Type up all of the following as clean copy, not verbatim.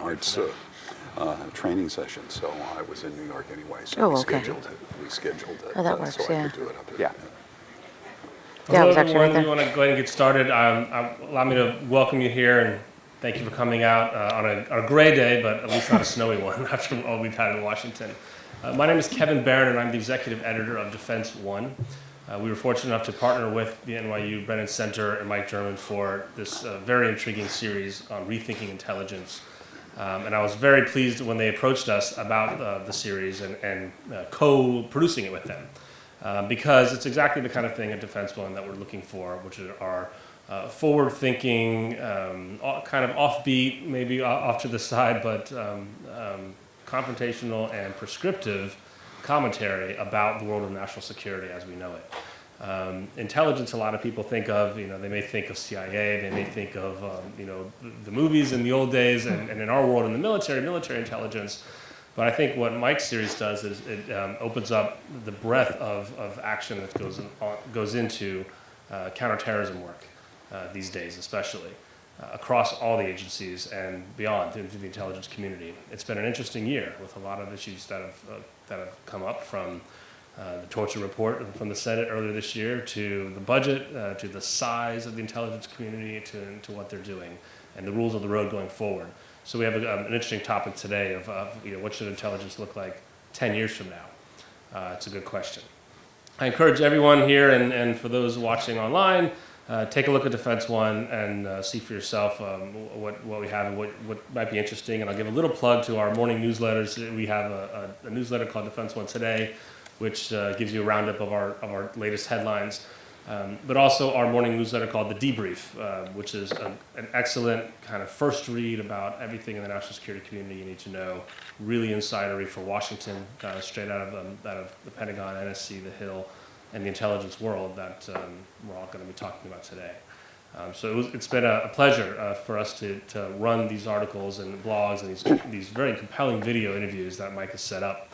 arts training session, so I was in New York anyway, so Oh, we okay. scheduled it. Oh, that works, so yeah. I could do it up there. Yeah. Yeah, I was Hello, actually right everyone. there. We want to go ahead and get started. Allow me to welcome you here and thank you for coming out on a gray day, but at least not a snowy one after all we've had in Washington. My name is Kevin Barron, and I'm the executive editor of Defense One. We were fortunate enough to partner with the NYU Brennan Center and Mike German for this very intriguing series on Rethinking Intelligence. And I was very pleased when they approached us about the series and co-producing it with them. Because it's exactly the kind of thing at Defense One that we're looking for, which are forward-thinking, kind of offbeat, maybe off to the side, but confrontational and prescriptive commentary about the world of national security as we know it. Intelligence, a lot of people think of, they may think of CIA, they may think of, the movies in the old days, and in our world in the military intelligence. But I think what Mike's series does is it opens up the breadth of action that goes into counterterrorism work these days, especially across all the agencies and beyond into the intelligence community. It's been an interesting year with a lot of issues that have come up, from the torture report from the Senate earlier this year to the budget, to the size of the intelligence community, to what they're doing, and the rules of the road going forward. So we have an interesting topic today of what should intelligence look like 10 years from now. It's a good question. I encourage everyone here and for those watching online, take a look at Defense One and see for yourself what we have and what might be interesting. And I'll give a little plug to our morning newsletters. We have a newsletter called Defense One Today, which gives you a roundup of our latest headlines. But also our morning newsletter called The Debrief, which is an excellent kind of first read about everything in the national security community you need to know. Really insidery for Washington, straight out of the Pentagon, NSC, the Hill, and the intelligence world that we're all going to be talking about today. So it's been a pleasure for us to run these articles and blogs and these very compelling video interviews that Mike has set up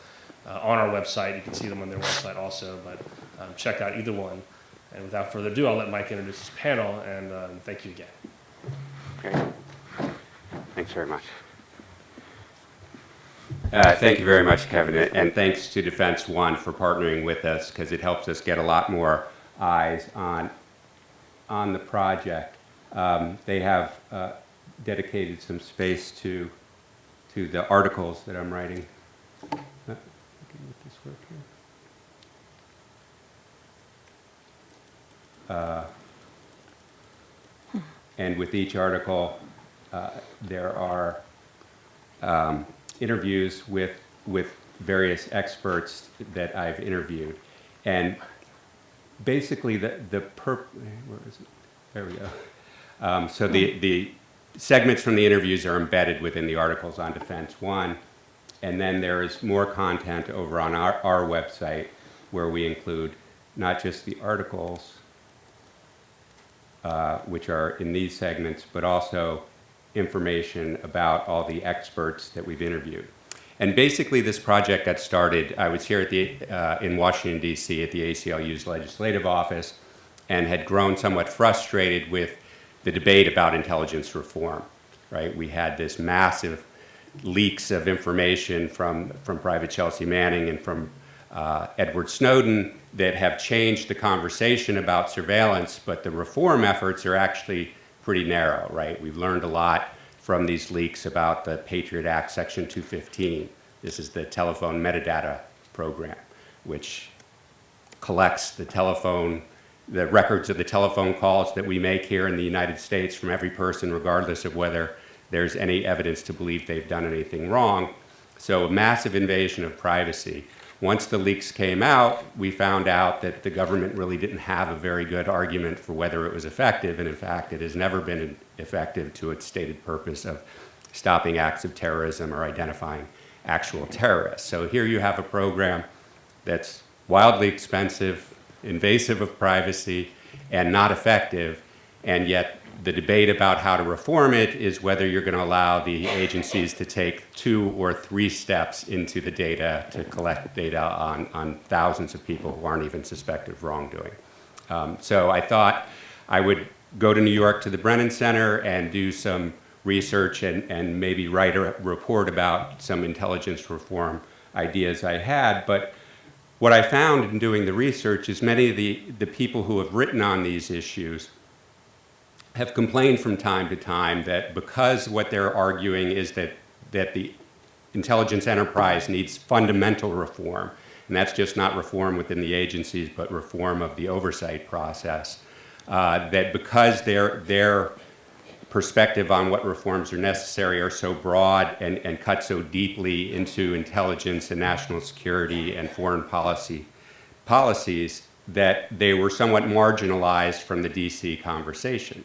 on our website. You can see them on their website also, but check out either one. And without further ado, I'll let Mike introduce his panel, and thank you again. Okay. Thanks very much. Thank you very much, Kevin, and thanks to Defense One for partnering with us, because it helps us get a lot more eyes on the project. They have dedicated some space to the articles that I'm writing. Can I make this work here? And with each article, there are interviews with various experts that I've interviewed. And basically where is it? There we go. So the segments from the interviews are embedded within the articles on Defense One. And then there is more content over on our website where we include not just the articles, which are in these segments, but also information about all the experts that we've interviewed. And basically this project got started, I was here at in Washington, D.C. at the ACLU's legislative office, and had grown somewhat frustrated with the debate about intelligence reform, right? We had this massive leaks of information from Private Chelsea Manning and from Edward Snowden that have changed the conversation about surveillance, but the reform efforts are actually pretty narrow, right? We've learned a lot from these leaks about the Patriot Act, Section 215. This is the telephone metadata program, which collects the records of the telephone calls that we make here in the United States from every person, regardless of whether there's any evidence to believe they've done anything wrong. So a massive invasion of privacy. Once the leaks came out, we found out that the government really didn't have a very good argument for whether it was effective, and in fact, it has never been effective to its stated purpose of stopping acts of terrorism or identifying actual terrorists. So here you have a program that's wildly expensive, invasive of privacy, and not effective, and yet the debate about how to reform it is whether you're going to allow the agencies to take 2 or 3 steps into the data to collect data on thousands of people who aren't even suspected of wrongdoing. So I thought I would go to New York to the Brennan Center and do some research and maybe write a report about some intelligence reform ideas I had. But what I found in doing the research is many of the people who have written on these issues have complained from time to time that because what they're arguing is that the intelligence enterprise needs fundamental reform, and that's just not reform within the agencies, but reform of the oversight process, that because their perspective on what reforms are necessary are so broad and cut so deeply into intelligence and national security and foreign policies that they were somewhat marginalized from the DC conversation.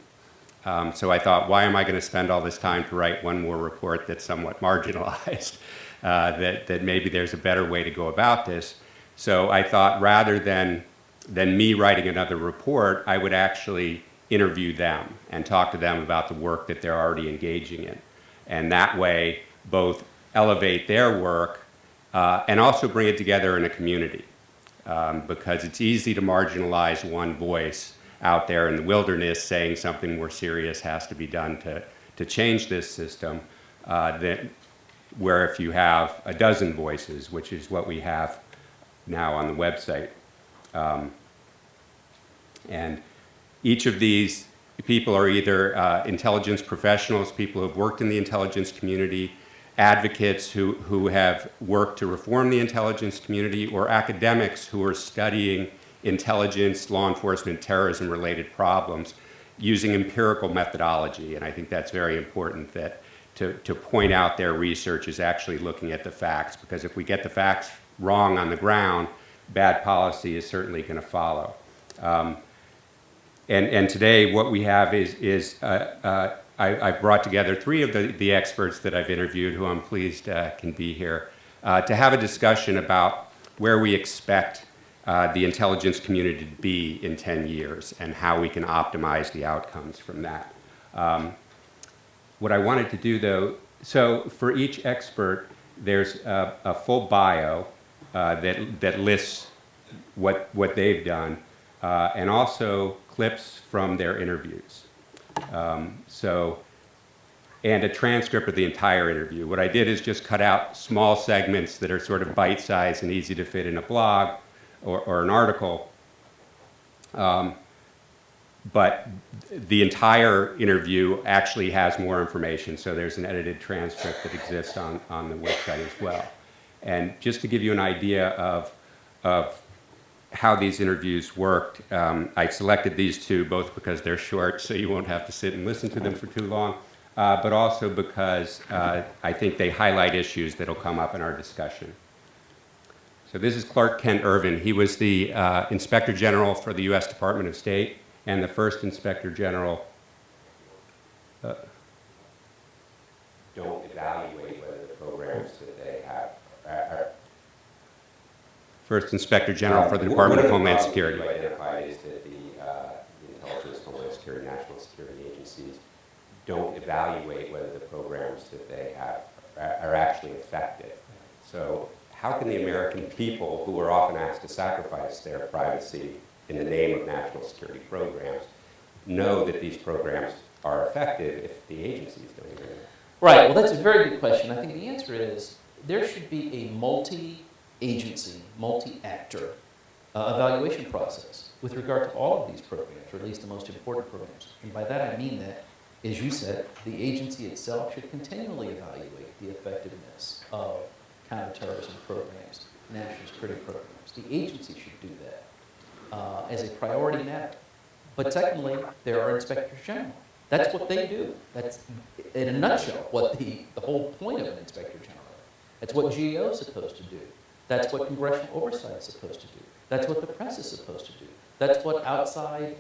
So I thought, why am I going to spend all this time to write one more report that's somewhat marginalized? That maybe there's a better way to go about this. So I thought rather than me writing another report, I would actually interview them and talk to them about the work that they're already engaging in. And that way, both elevate their work and also bring it together in a community. Because it's easy to marginalize one voice out there in the wilderness saying something more serious has to be done to change this system, where if you have a dozen voices, which is what we have now on the website. And each of these people are either intelligence professionals, people who have worked in the intelligence community, advocates who have worked to reform the intelligence community, or academics who are studying intelligence, law enforcement, terrorism-related problems using empirical methodology. And I think that's very important that to point out their research is actually looking at the facts, because if we get the facts wrong on the ground, bad policy is certainly going to follow. And today what we have is I've brought together three of the experts that I've interviewed who I'm pleased can be here to have a discussion about where we expect the intelligence community to be in 10 years and how we can optimize the outcomes from that. What I wanted to do though, so for each expert, there's a full bio that lists what they've done and also clips from their interviews. And a transcript of the entire interview. What I did is just cut out small segments that are sort of bite-sized and easy to fit in a blog or an article. But the entire interview actually has more information, so there's an edited transcript that exists on the website as well. And just to give you an idea of how these interviews worked, I selected these two both because they're short, so you won't have to sit and listen to them for too long, but also because I think they highlight issues that'll come up in our discussion. So this is Clark Kent Irvin. He was the Inspector General for the U.S. Department of State and the first Inspector General. Don't evaluate whether the programs that they have are first Inspector General for the Department of Homeland Security. What identified is that the intelligence, Homeland Security, national security agencies don't evaluate whether the programs that they have are actually effective. So how can the American people, who are often asked to sacrifice their privacy in the name of national security programs, know that these programs are effective if the agencies don't agree? Right, well, that's a very good question. I think the answer is there should be a multi-agency, multi-actor evaluation process with regard to all of these programs, or at least the most important programs. And by that I mean that, as you said, the agency itself should continually evaluate the effectiveness of counterterrorism programs, national security programs. The agency should do that as a priority matter. But secondly, there are inspectors general. That's what they do. That's, in a nutshell, what the whole point of an inspector general is. That's what GAO is supposed to do. That's what congressional oversight is supposed to do. That's what the press is supposed to do. That's what outside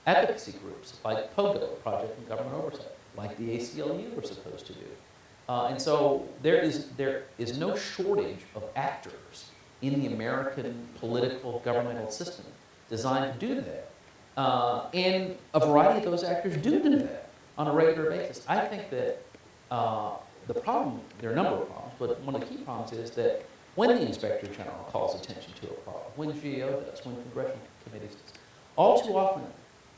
advocacy groups like POGO, Project on Government Oversight, like the ACLU are supposed to do. And so there is no shortage of actors in the American political governmental system designed to do that. And a variety of those actors do that on a regular basis. I think that the problem, there are a number of problems, but one of the key problems is that when the Inspector General calls attention to a problem, when GAO does, when congressional committees does, all too often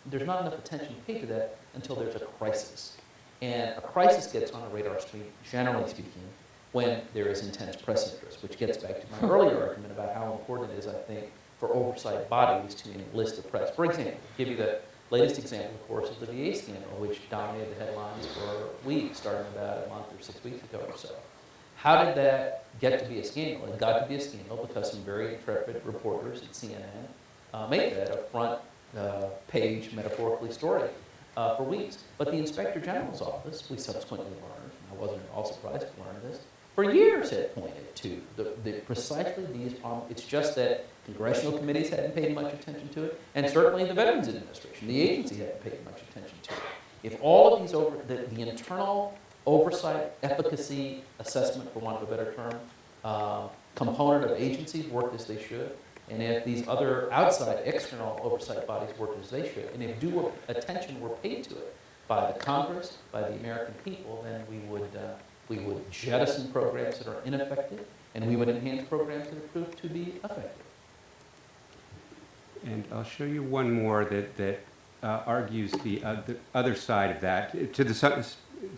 there's not enough attention paid to that until there's a crisis. And a crisis gets on a radar screen, generally speaking, when there is intense press interest, which gets back to my earlier argument about how important it is, I think, for oversight bodies to enlist the press. For example, I'll give you the latest example, of course, of the VA scandal, which dominated the headlines for weeks, starting about a month or 6 weeks ago or so. How did that get to be a scandal? It got to be a scandal because some very intrepid reporters at CNN made that a front page, metaphorically, story for weeks. But the Inspector General's office, we subsequently learned, and I wasn't at all surprised to learn this, for years had pointed to precisely these problems. It's just that congressional committees hadn't paid much attention to it, and certainly the Veterans Administration, the agency, hadn't paid much attention to it. If all of these the internal oversight, efficacy assessment, for want of a better term, component of agencies worked as they should, and if these other outside, external oversight bodies worked as they should, and if due attention were paid to it by the Congress, by the American people, then we would jettison programs that are ineffective, and we would enhance programs that are proved to be effective. And I'll show you one more that argues the other side of that. To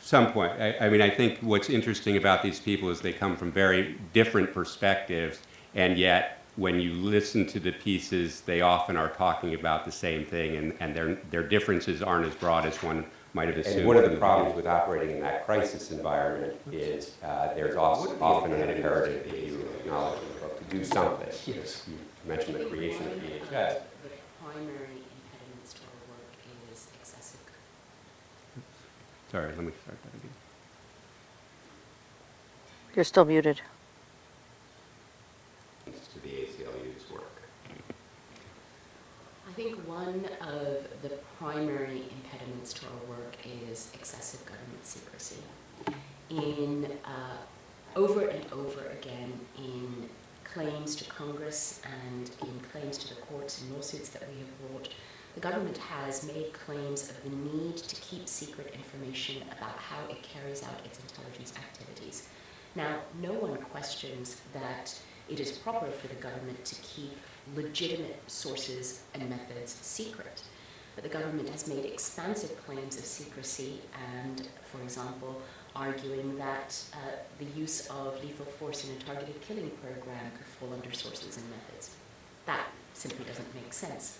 some point, I mean, I think what's interesting about these people is they come from very different perspectives, and yet when you listen to the pieces, they often are talking about the same thing, and their differences aren't as broad as one might have assumed. And one of the problems with operating in that crisis environment is there's often an imperative that you acknowledge in the book to do something. Yes. You mentioned the creation of VHS. The primary impediments to our work is excessive. Sorry, let me start that again. You're still muted. To the ACLU's work. I think one of the primary impediments to our work is excessive government secrecy. Over and over again in claims to Congress and in claims to the courts and lawsuits that we have brought, the government has made claims of the need to keep secret information about how it carries out its intelligence activities. Now, no one questions that it is proper for the government to keep legitimate sources and methods secret. But the government has made expansive claims of secrecy and, for example, arguing that the use of lethal force in a targeted killing program could fall under sources and methods. That simply doesn't make sense.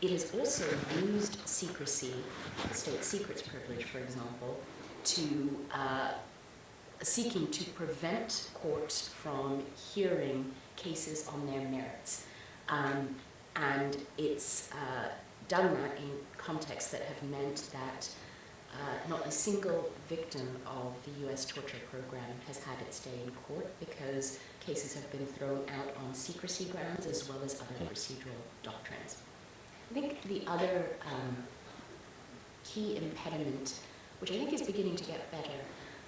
It has also used secrecy, state secrets privilege, for example, to seeking to prevent courts from hearing cases on their merits. And it's done that in contexts that have meant that not a single victim of the US torture program has had its day in court because cases have been thrown out on secrecy grounds as well as other procedural doctrines. I think the other key impediment, which I think is beginning to get better,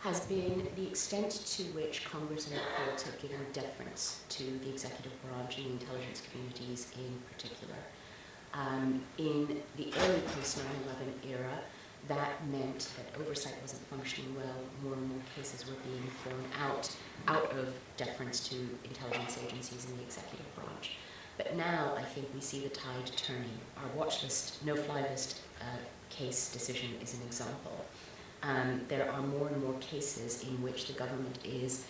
has been the extent to which Congress and the courts have given deference to the executive branch and the intelligence communities in particular. In the early post-9/11 era, that meant that oversight wasn't functioning well. More and more cases were being thrown out of deference to intelligence agencies in the executive branch. But now I think we see the tide turning. Our watch list, no-fly list case decision is an example. There are more and more cases in which the government is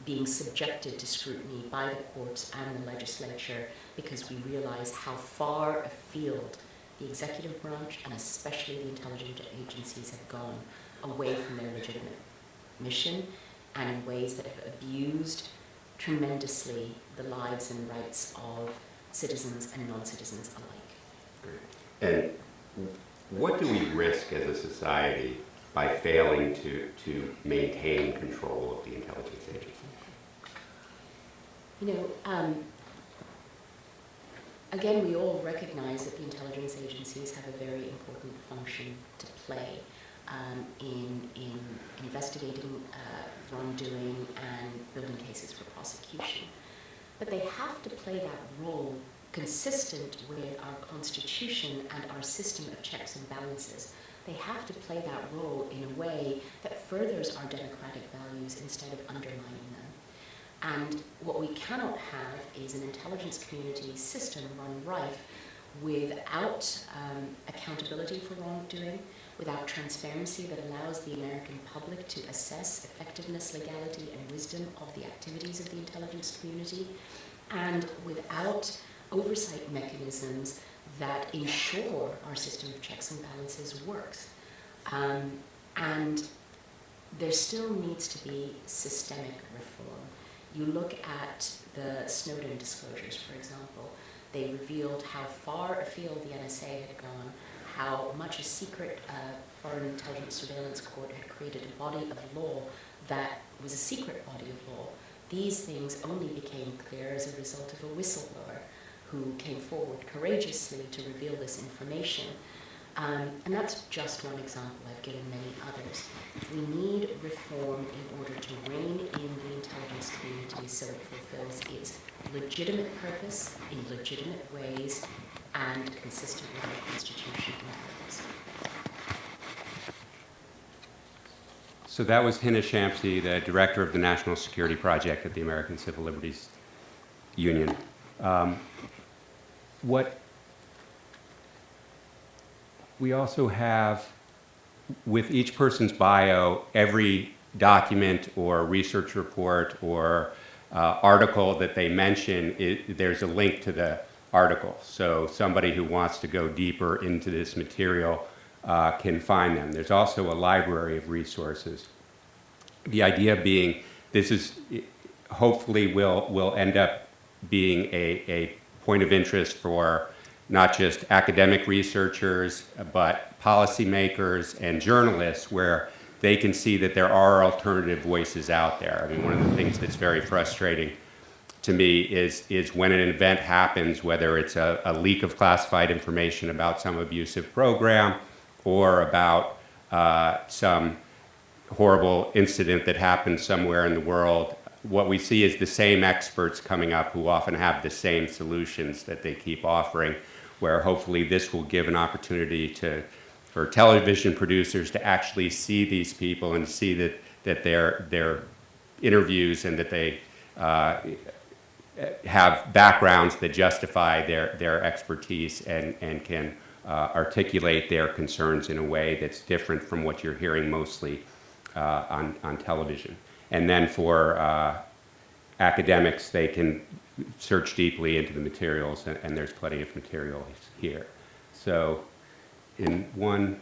being subjected to scrutiny by the courts and the legislature because we realize how far afield the executive branch and especially the intelligence agencies have gone away from their legitimate mission and in ways that have abused tremendously the lives and rights of citizens and non-citizens alike. And what do we risk as a society by failing to maintain control of the intelligence agency? Again, we all recognize that the intelligence agencies have a very important function to play in investigating wrongdoing and building cases for prosecution. But they have to play that role consistent with our Constitution and our system of checks and balances. They have to play that role in a way that furthers our democratic values instead of undermining them. And what we cannot have is an intelligence community system run rife without accountability for wrongdoing, without transparency that allows the American public to assess effectiveness, legality, and wisdom of the activities of the intelligence community, and without oversight mechanisms that ensure our system of checks and balances works. And there still needs to be systemic reform. You look at the Snowden disclosures, for example. They revealed how far afield the NSA had gone, how much a secret foreign intelligence surveillance court had created a body of law that was a secret body of law. These things only became clear as a result of a whistleblower who came forward courageously to reveal this information. And that's just one example. I've given many others. We need reform in order to rein in the intelligence community so it fulfills its legitimate purpose in legitimate ways and consistent with our Constitution and purpose. So that was Hina Shamsi, the director of the National Security Project at the American Civil Liberties Union. What we also have, with each person's bio, every document or research report or article that they mention, there's a link to the article. So somebody who wants to go deeper into this material can find them. There's also a library of resources. The idea being, this is hopefully will end up being a point of interest for not just academic researchers, but policymakers and journalists, where they can see that there are alternative voices out there. I mean, one of the things that's very frustrating to me is when an event happens, whether it's a leak of classified information about some abusive program or about some horrible incident that happened somewhere in the world, what we see is the same experts coming up who often have the same solutions that they keep offering, where hopefully this will give an opportunity for television producers to actually see these people and see that their interviews and that they have backgrounds that justify their expertise and can articulate their concerns in a way that's different from what you're hearing mostly on television. And then for academics, they can search deeply into the materials, and there's plenty of material here. So in one,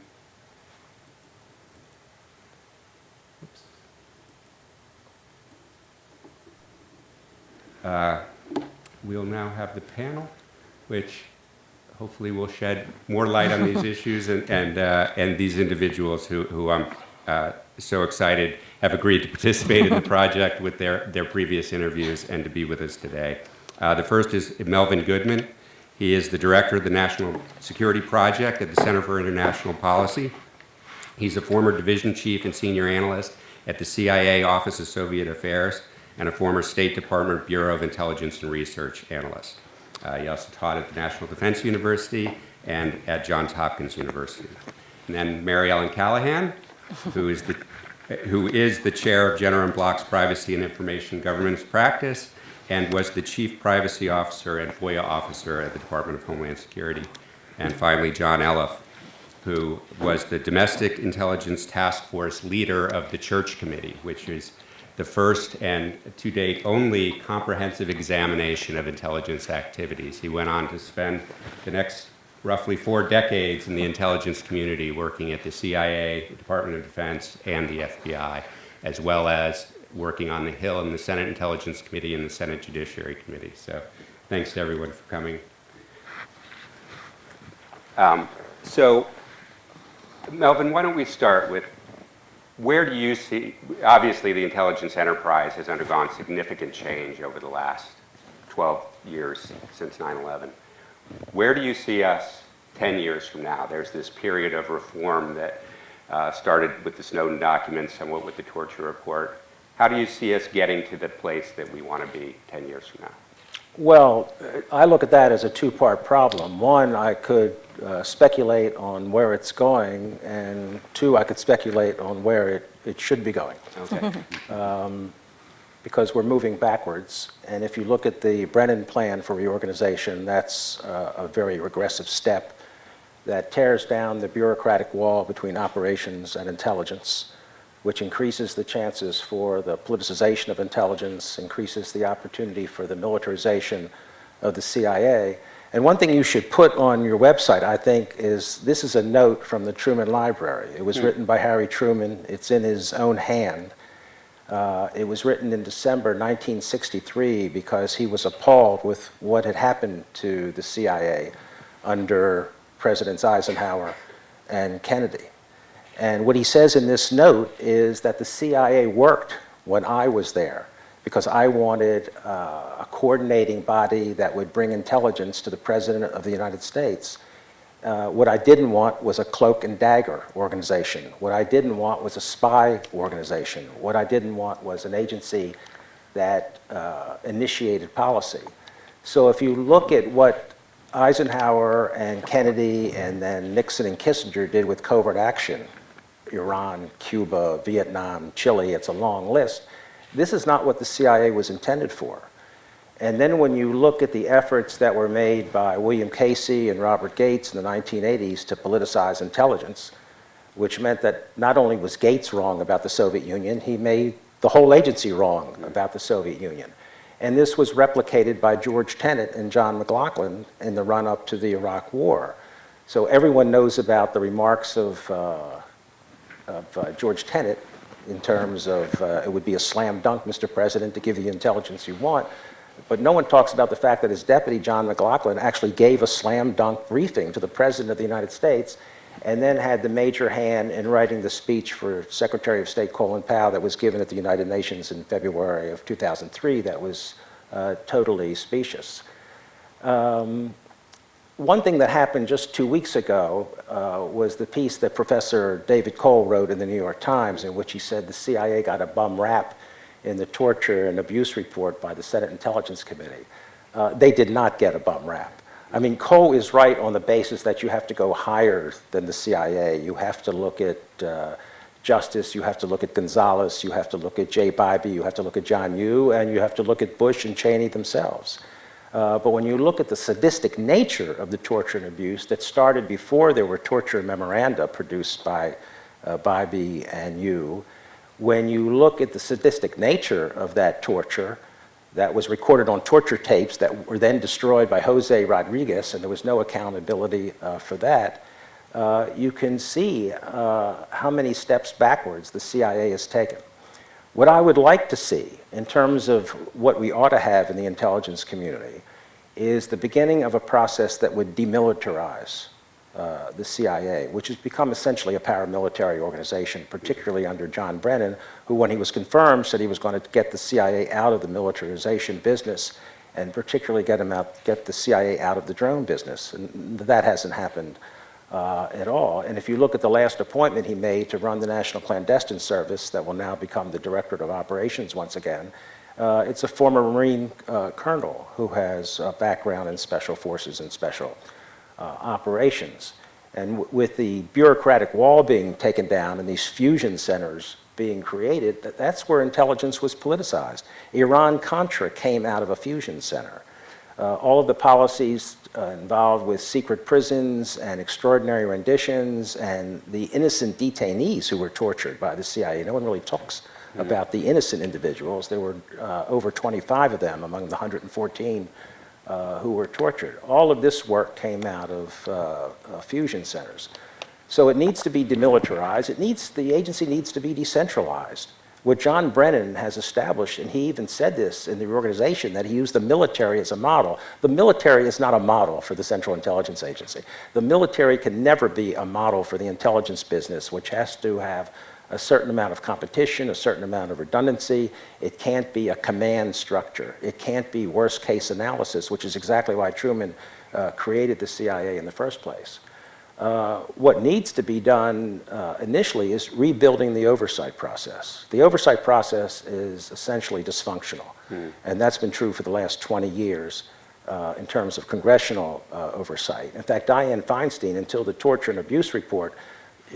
we'll now have the panel, which hopefully will shed more light on these issues, and these individuals who I'm so excited have agreed to participate in the project with their previous interviews and to be with us today. The first is Melvin Goodman. He is the director of the National Security Project at the Center for International Policy. He's a former division chief and senior analyst at the CIA Office of Soviet Affairs and a former State Department Bureau of Intelligence and Research analyst. He also taught at the National Defense University and at Johns Hopkins University. And then Mary Ellen Callahan, who is the chair of Jenner & Block's Privacy and Information Governance Practice and was the chief privacy officer and FOIA officer at the Department of Homeland Security. And finally, John Elliff, who was the Domestic Intelligence Task Force leader of the Church Committee, which is the first and to date only comprehensive examination of intelligence activities. He went on to spend the next roughly 4 decades in the intelligence community working at the CIA, the Department of Defense, and the FBI, as well as working on the Hill in the Senate Intelligence Committee and the Senate Judiciary Committee. So thanks to everyone for coming. So Melvin, why don't we start with, where do you see, obviously the intelligence enterprise has undergone significant change over the last 12 years since 9/11. Where do you see us 10 years from now? There's this period of reform that started with the Snowden documents, somewhat with the torture report. How do you see us getting to the place that we want to be 10 years from now? Well, I look at that as a two-part problem. One, I could speculate on where it's going, and two, I could speculate on where it should be going. Okay. Because we're moving backwards, and if you look at the Brennan plan for reorganization, that's a very regressive step. that tears down the bureaucratic wall between operations and intelligence, which increases the chances for the politicization of intelligence, increases the opportunity for the militarization of the CIA. And one thing you should put on your website, I think, is this is a note from the Truman Library. It was written by Harry Truman. It's in his own hand. It was written in December 1963 because he was appalled with what had happened to the CIA under Presidents Eisenhower and Kennedy. And what he says in this note is that the CIA worked when I was there because I wanted a coordinating body that would bring intelligence to the President of the United States. What I didn't want was a cloak and dagger organization. What I didn't want was a spy organization. What I didn't want was an agency that initiated policy. So if you look at what Eisenhower and Kennedy and then Nixon and Kissinger did with covert action, Iran, Cuba, Vietnam, Chile, it's a long list. This is not what the CIA was intended for. And then when you look at the efforts that were made by William Casey and Robert Gates in the 1980s to politicize intelligence, which meant that not only was Gates wrong about the Soviet Union, he made the whole agency wrong about the Soviet Union. And this was replicated by George Tenet and John McLaughlin in the run-up to the Iraq War. So everyone knows about the remarks of George Tenet in terms of it would be a slam dunk, Mr. President, to give you the intelligence you want. But no one talks about the fact that his deputy, John McLaughlin, actually gave a slam dunk briefing to the President of the United States and then had the major hand in writing the speech for Secretary of State Colin Powell that was given at the United Nations in February of 2003 that was totally specious. One thing that happened just 2 weeks ago was the piece that Professor David Cole wrote in the New York Times in which he said the CIA got a bum rap in the torture and abuse report by the Senate Intelligence Committee. They did not get a bum rap. I mean, Cole is right on the basis that you have to go higher than the CIA. You have to look at Justice, you have to look at Gonzalez, you have to look at Jay Bybee, you have to look at John Yoo, and you have to look at Bush and Cheney themselves. But when you look at the sadistic nature of the torture and abuse that started before there were torture memoranda produced by Bybee and Yoo, when you look at the sadistic nature of that torture that was recorded on torture tapes that were then destroyed by Jose Rodriguez, and there was no accountability for that, you can see how many steps backwards the CIA has taken. What I would like to see in terms of what we ought to have in the intelligence community is the beginning of a process that would demilitarize the CIA, which has become essentially a paramilitary organization, particularly under John Brennan, who, when he was confirmed, said he was going to get the CIA out of the militarization business, and particularly get the CIA out of the drone business. And that hasn't happened at all. And if you look at the last appointment he made to run the National Clandestine Service, that will now become the Directorate of Operations once again, it's a former Marine colonel who has a background in special forces and special operations. And with the bureaucratic wall being taken down and these fusion centers being created, that's where intelligence was politicized. Iran-Contra came out of a fusion center. All of the policies involved with secret prisons and extraordinary renditions and the innocent detainees who were tortured by the CIA. No one really talks about the innocent individuals. There were over 25 of them among the 114 who were tortured. All of this work came out of fusion centers. So it needs to be demilitarized. The agency needs to be decentralized. What John Brennan has established, and he even said this in the reorganization, that he used the military as a model. The military is not a model for the Central Intelligence Agency. The military can never be a model for the intelligence business, which has to have a certain amount of competition, a certain amount of redundancy. It can't be a command structure. It can't be worst case analysis, which is exactly why Truman created the CIA in the first place. What needs to be done initially is rebuilding the oversight process. The oversight process is essentially dysfunctional, and that's been true for the last 20 years in terms of congressional oversight. In fact, Dianne Feinstein, until the torture and abuse report,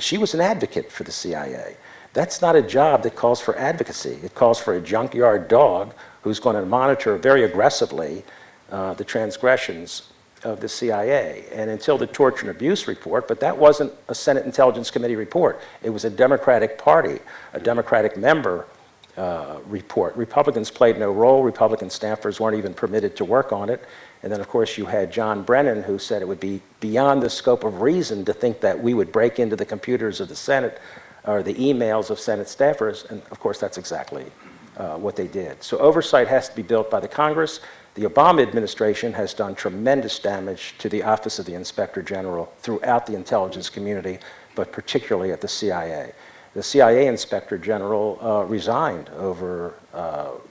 she was an advocate for the CIA. That's not a job that calls for advocacy. It calls for a junkyard dog who's going to monitor very aggressively the transgressions of the CIA. And until the torture and abuse report, but that wasn't a Senate Intelligence Committee report. It was a Democratic Party, a Democratic member report. Republicans played no role. Republican staffers weren't even permitted to work on it. And then, of course, you had John Brennan, who said it would be beyond the scope of reason to think that we would break into the computers of the Senate or the emails of Senate staffers. And, of course, that's exactly what they did. So oversight has to be built by the Congress. The Obama administration has done tremendous damage to the Office of the Inspector General throughout the intelligence community, but particularly at the CIA. The CIA Inspector General resigned over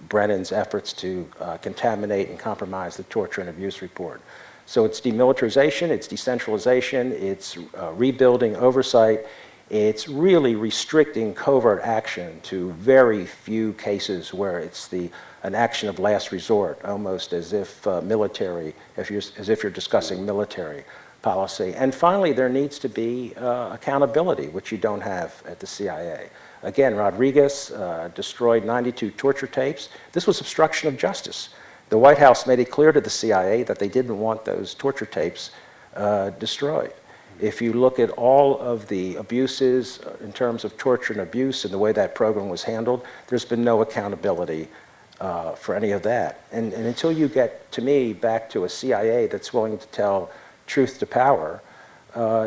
Brennan's efforts to contaminate and compromise the torture and abuse report. So it's demilitarization, it's decentralization, it's rebuilding oversight, it's really restricting covert action to very few cases where it's an action of last resort, almost as if military, as if you're discussing military policy. And finally, there needs to be accountability, which you don't have at the CIA. Again, Rodriguez destroyed 92 torture tapes. This was obstruction of justice. The White House made it clear to the CIA that they didn't want those torture tapes destroyed. If you look at all of the abuses in terms of torture and abuse and the way that program was handled, there's been no accountability for any of that. And until you get, to me, back to a CIA that's willing to tell truth to power,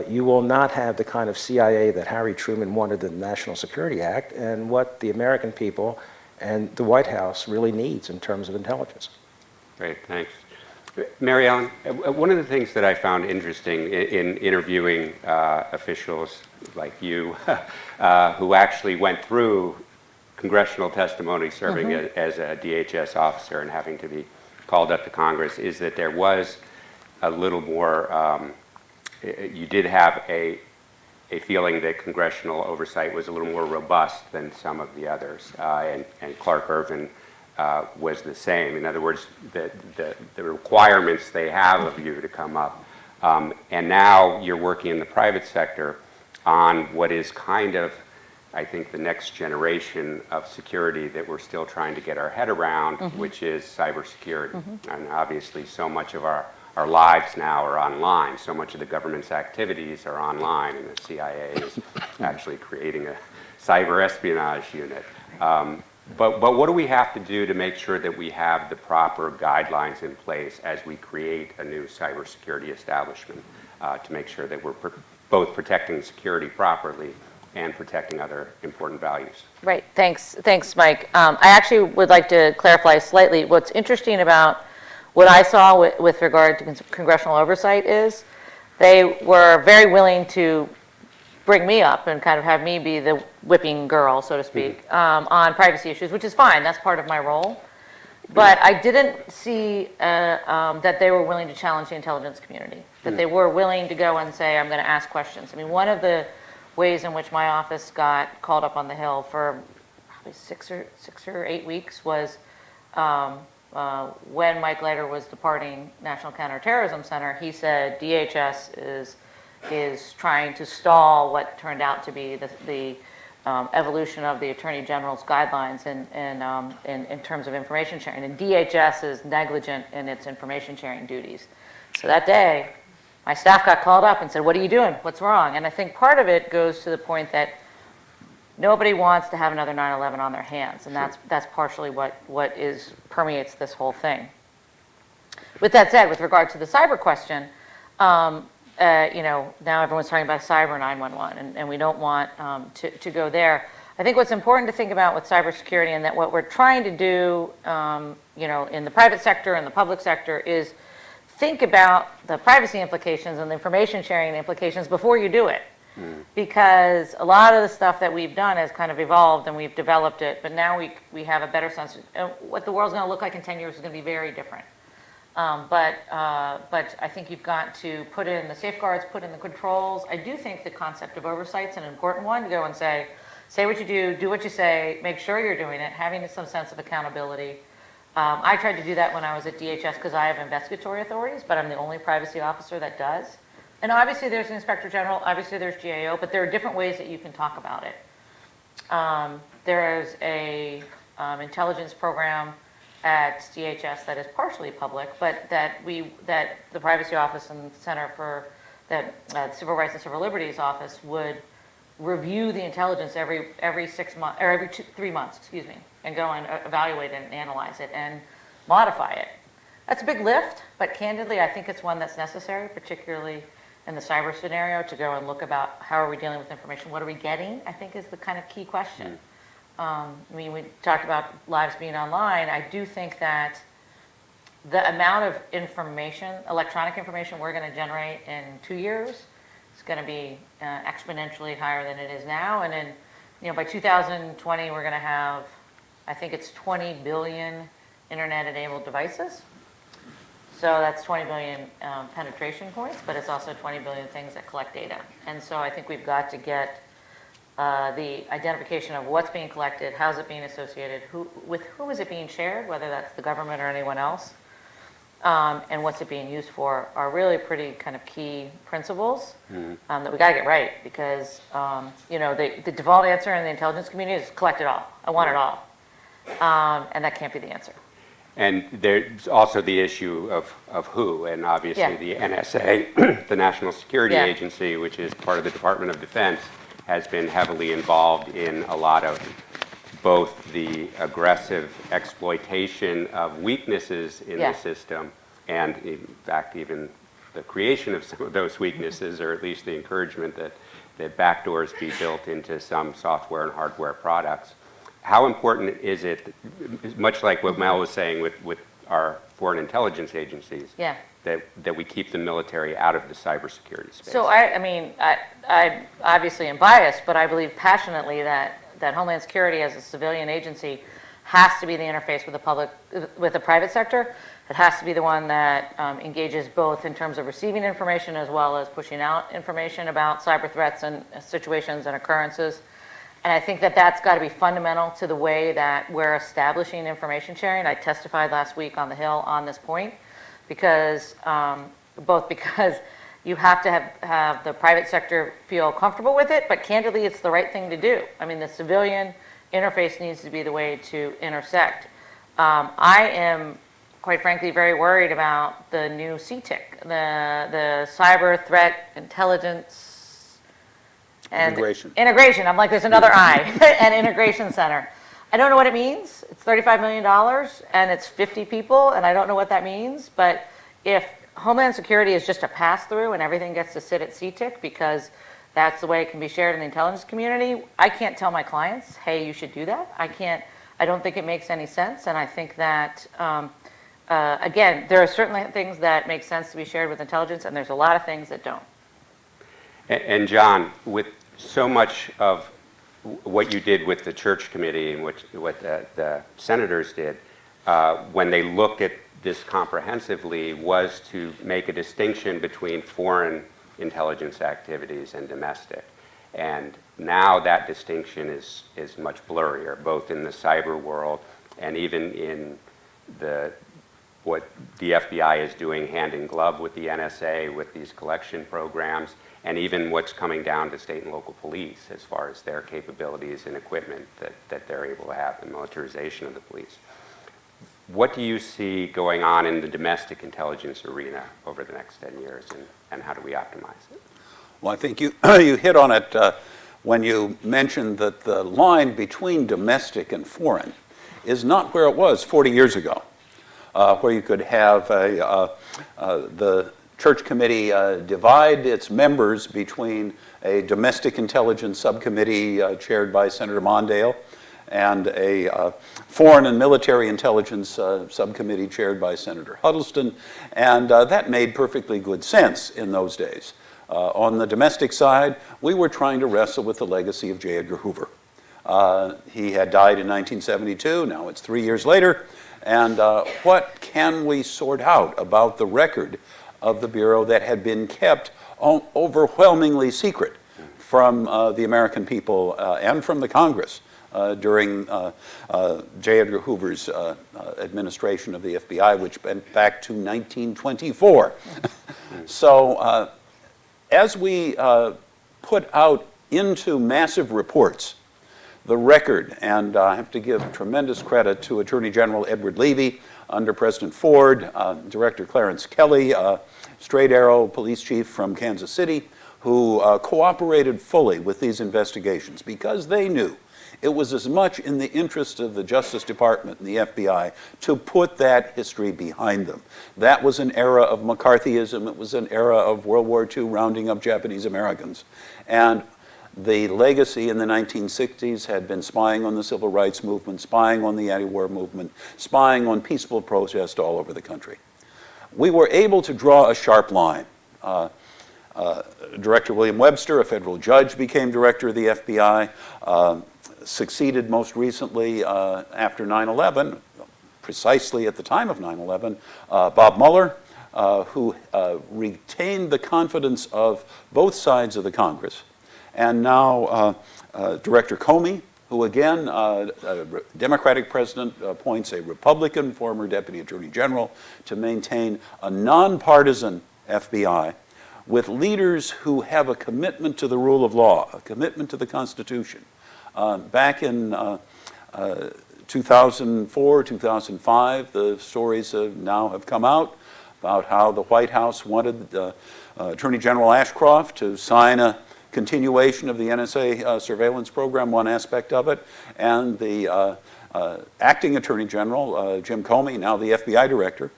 you will not have the kind of CIA that Harry Truman wanted in the National Security Act and what the American people and the White House really needs in terms of intelligence. Great, thanks. Mary Ellen, one of the things that I found interesting in interviewing officials like you who actually went through congressional testimony serving as a DHS officer and having to be called up to Congress is that there was a little more, you did have a feeling that congressional oversight was a little more robust than some of the others, and Clark Ervin was the same. In other words, the requirements they have of you to come up. And now you're working in the private sector on what is kind of, I think, the next generation of security that we're still trying to get our head around, which is cybersecurity. And obviously so much of our lives now are online. So much of the government's activities are online, and the CIA is actually creating a cyber espionage unit. But what do we have to do to make sure that we have the proper guidelines in place as we create a new cybersecurity establishment to make sure that we're both protecting security properly and protecting other important values? Right. Thanks, Mike. I actually would like to clarify slightly. What's interesting about what I saw with regard to congressional oversight is they were very willing to bring me up and kind of have me be the whipping girl, so to speak, on privacy issues, which is fine. That's part of my role. But I didn't see that they were willing to challenge the intelligence community, that they were willing to go and say, I'm going to ask questions. I mean, one of the ways in which my office got called up on the Hill for probably six or 8 weeks was when Mike Leiter was departing National Counterterrorism Center. He said DHS is trying to stall what turned out to be the evolution of the Attorney General's guidelines in terms of information sharing. And DHS is negligent in its information sharing duties. So that day, my staff got called up and said, what are you doing? What's wrong? And I think part of it goes to the point that nobody wants to have another 9/11 on their hands. And that's partially what permeates this whole thing. With that said, with regard to the cyber question, now everyone's talking about cyber 911, and we don't want to go there. I think what's important to think about with cybersecurity, and that what we're trying to do, in the private sector and the public sector, is think about the privacy implications and the information sharing implications before you do it. Because a lot of the stuff that we've done has kind of evolved and we've developed it, but now we have a better sense of what the world's going to look like in 10 years is going to be very different. But I think you've got to put in the safeguards, put in the controls. I do think the concept of oversight is an important one, to go and say what you do what you say, make sure you're doing it, having some sense of accountability. I tried to do that when I was at DHS because I have investigatory authorities, but I'm the only privacy officer that does. And obviously there's an Inspector General, obviously there's GAO, but there are different ways that you can talk about it. There's a intelligence program at DHS that is partially public, but that the Privacy Office and Center for Civil Rights and Civil Liberties Office would review the intelligence every 6 months, or every 3 months, excuse me, and go and evaluate it and analyze it and modify it. That's a big lift, but candidly, I think it's one that's necessary, particularly in the cyber scenario, to go and look about how are we dealing with information, what are we getting, I think is the kind of key question. I mean, we talked about lives being online. I do think that the amount of information, electronic information we're going to generate in 2 years is going to be exponentially higher than it is now. And then, you know, by 2020, we're going to have, I think it's 20 billion internet-enabled devices. So that's 20 billion penetration points, but it's also 20 billion things that collect data. And so I think we've got to get the identification of what's being collected, how's it being associated, with who is it being shared, whether that's the government or anyone else, and what's it being used for, are really pretty kind of key principles that we got to get right, because you know, the default answer in the intelligence community is collect it all. I want it all, and that can't be the answer. And there's also the issue of who, and obviously Yeah. the NSA, the National Security Yeah. Agency, which is part of the Department of Defense, has been heavily involved in a lot of both the aggressive exploitation of weaknesses in Yeah. the system, and in fact even the creation of some of those weaknesses, or at least the encouragement that backdoors be built into some software and hardware products. How important is it, much like what Mel was saying with our foreign intelligence agencies, Yeah. that we keep the military out of the cybersecurity space? So I mean, I obviously am biased, but I believe passionately that Homeland Security as a civilian agency has to be the interface with the public, with the private sector. It has to be the one that engages both in terms of receiving information as well as pushing out information about cyber threats and situations and occurrences. And I think that that's got to be fundamental to the way that we're establishing information sharing. I testified last week on the Hill on this point, because both because you have to have the private sector feel comfortable with it, but candidly, it's the right thing to do. I mean, the civilian interface needs to be the way to intersect. I am, quite frankly, very worried about the new CTIC, the Cyber Threat Intelligence and Integration. I'm like, there's another I, and Integration Center. I don't know what it means. It's $35 million, and it's 50 people, and I don't know what that means. But if Homeland Security is just a pass-through and everything gets to sit at CTIC because that's the way it can be shared in the intelligence community, I can't tell my clients, hey, you should do that. I don't think it makes any sense, and I think that, again, there are certainly things that make sense to be shared with intelligence, and there's a lot of things that don't. And John, with so much of what you did with the Church Committee and what the senators did when they looked at this comprehensively was to make a distinction between foreign intelligence activities and domestic. And now that distinction is much blurrier, both in the cyber world and even in what the FBI is doing hand in glove with the NSA with these collection programs, and even what's coming down to state and local police as far as their capabilities and equipment that they're able to have, the militarization of the police. What do you see going on in the domestic intelligence arena over the next 10 years, and how do we optimize it? Well, I think you hit on it when you mentioned that the line between domestic and foreign is not where it was 40 years ago, where you could have the Church Committee divide its members between a domestic intelligence subcommittee chaired by Senator Mondale and a foreign and military intelligence subcommittee chaired by Senator Huddleston, and that made perfectly good sense in those days. On the domestic side, we were trying to wrestle with the legacy of J. Edgar Hoover. He had died in 1972, now it's 3 years later, and what can we sort out about the record of the Bureau that had been kept overwhelmingly secret from the American people and from the Congress during J. Edgar Hoover's administration of the FBI, which went back to 1924. So as we put out into massive reports the record, and I have to give tremendous credit to Attorney General Edward Levy under President Ford, Director Clarence Kelly, Straight Arrow Police Chief from Kansas City, who cooperated fully with these investigations because they knew it was as much in the interest of the Justice Department and the FBI to put that history behind them. That was an era of McCarthyism. It was an era of World War II rounding up Japanese Americans. And the legacy in the 1960s had been spying on the civil rights movement, spying on the anti-war movement, spying on peaceful protest all over the country. We were able to draw a sharp line. Director William Webster, a federal judge, became director of the FBI, succeeded most recently after 9/11, precisely at the time of 9/11, Bob Mueller, who retained the confidence of both sides of the Congress. And now Director Comey, who again, a Democratic president appoints a Republican former Deputy Attorney General to maintain a nonpartisan FBI with leaders who have a commitment to the rule of law, a commitment to the Constitution. Back in 2004, 2005, the stories now have come out about how the White House wanted Attorney General Ashcroft to sign a continuation of the NSA surveillance program, one aspect of it, and the acting Attorney General, Jim Comey, now the FBI Director,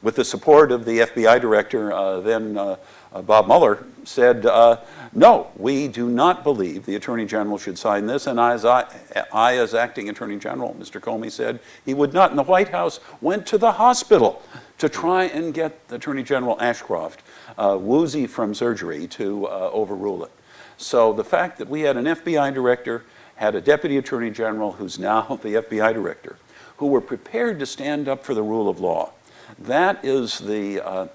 with the support of the FBI Director, then Bob Mueller, said, no, we do not believe the Attorney General should sign this. And as acting Attorney General, Mr. Comey said he would not. And the White House went to the hospital to try and get Attorney General Ashcroft woozy from surgery to overrule it. So the fact that we had an FBI Director, had a Deputy Attorney General who's now the FBI Director, who were prepared to stand up for the rule of law, that is the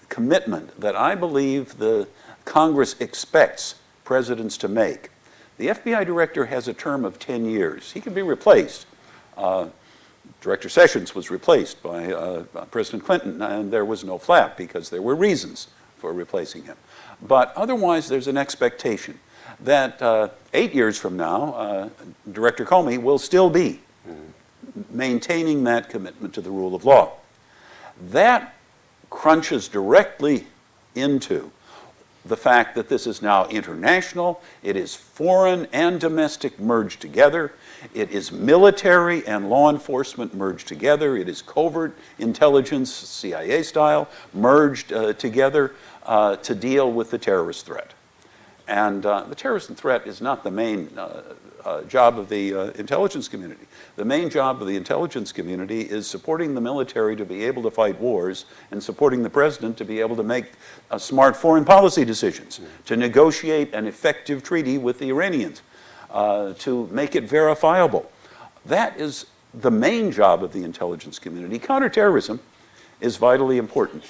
commitment that I believe the Congress expects presidents to make. The FBI Director has a term of 10 years. He can be replaced. Director Sessions was replaced by President Clinton, and there was no flap because there were reasons for replacing him. But otherwise, there's an expectation that 8 years from now, Director Comey will still be maintaining that commitment to the rule of law. That crunches directly into the fact that this is now international, it is foreign and domestic merged together, it is military and law enforcement merged together, it is covert intelligence, CIA style, merged together to deal with the terrorist threat. And the terrorist threat is not the main job of the intelligence community. The main job of the intelligence community is supporting the military to be able to fight wars and supporting the president to be able to make smart foreign policy decisions, to negotiate an effective treaty with the Iranians, to make it verifiable. That is the main job of the intelligence community. Counterterrorism is vitally important.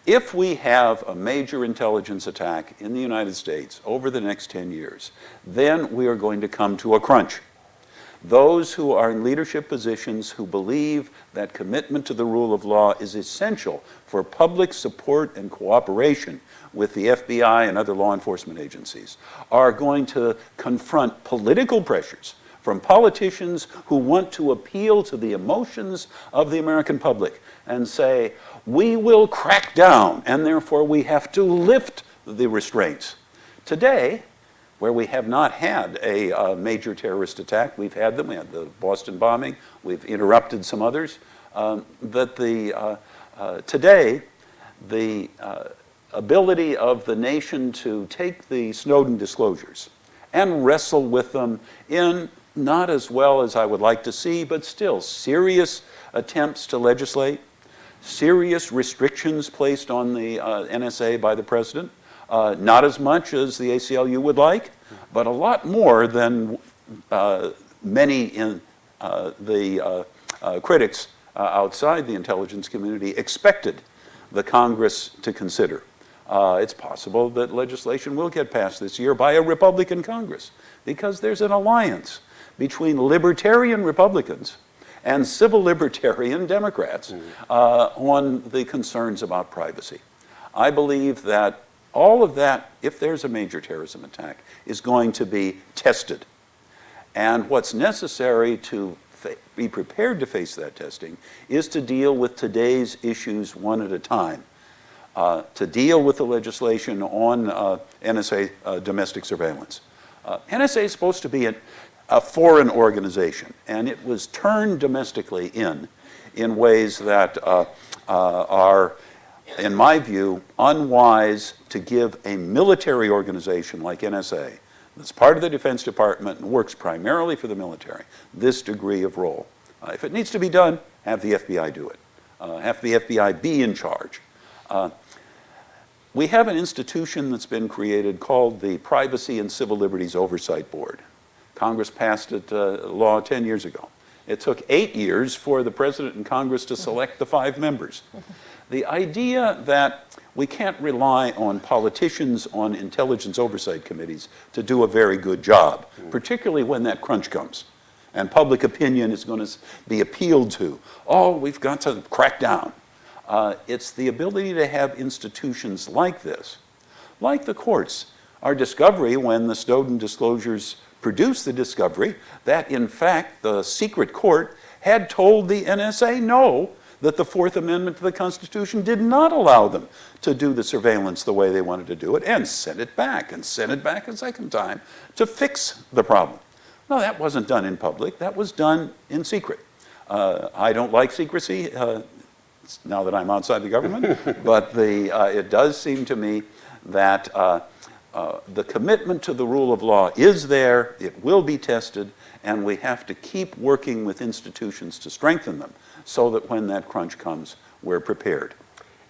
If we have a major intelligence attack in the United States over the next 10 years, then we are going to come to a crunch. Those who are in leadership positions who believe that commitment to the rule of law is essential for public support and cooperation with the FBI and other law enforcement agencies are going to confront political pressures from politicians who want to appeal to the emotions of the American public and say, we will crack down, and therefore we have to lift the restraints. Today, where we have not had a major terrorist attack, we've had them, we had the Boston bombing, we've interrupted some others, today, the ability of the nation to take the Snowden disclosures and wrestle with them in not as well as I would like to see, but still serious attempts to legislate, serious restrictions placed on the NSA by the president, not as much as the ACLU would like, but a lot more than many in the critics outside the intelligence community expected the Congress to consider. It's possible that legislation will get passed this year by a Republican Congress because there's an alliance between libertarian Republicans and civil libertarian Democrats on the concerns about privacy. I believe that all of that, if there's a major terrorism attack, is going to be tested. And what's necessary to be prepared to face that testing is to deal with today's issues one at a time. To deal with the legislation on NSA domestic surveillance. NSA is supposed to be a foreign organization, and it was turned domestically in ways that are, in my view, unwise to give a military organization like NSA, that's part of the Defense Department and works primarily for the military, this degree of role. If it needs to be done, have the FBI do it. Have the FBI be in charge. We have an institution that's been created called the Privacy and Civil Liberties Oversight Board. Congress passed it law 10 years ago. It took 8 years for the President and Congress to select the 5 members. The idea that we can't rely on politicians on intelligence oversight committees to do a very good job, particularly when that crunch comes and public opinion is going to be appealed to. Oh, we've got to crack down. It's the ability to have institutions like this, like the courts. Our discovery when the Snowden disclosures produced the discovery that, in fact, the secret court had told the NSA no, that the Fourth Amendment to the Constitution did not allow them to do the surveillance the way they wanted to do it, and sent it back a second time to fix the problem. No, that wasn't done in public. That was done in secret. I don't like secrecy. Now that I'm outside the government, but it does seem to me that the commitment to the rule of law is there, it will be tested, and we have to keep working with institutions to strengthen them so that when that crunch comes, we're prepared.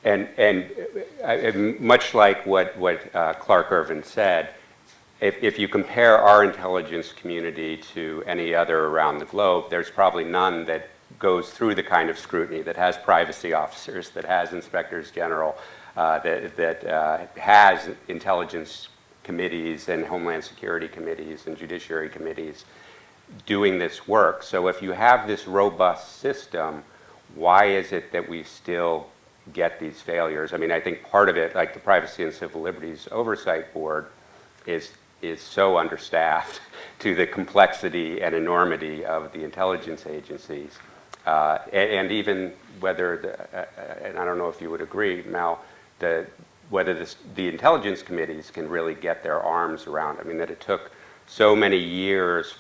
And much like what Clark Ervin said, if you compare our intelligence community to any other around the globe, there's probably none that goes through the kind of scrutiny, that has privacy officers, that has inspectors general, that has intelligence committees and homeland security committees and judiciary committees doing this work. So if you have this robust system, why is it that we still get these failures? I mean, I think part of it, like the Privacy and Civil Liberties Oversight Board, is so understaffed to the complexity and enormity of the intelligence agencies. And even whether, and I don't know if you would agree, Mal, whether the intelligence committees can really get their arms around. I mean, that it took so many years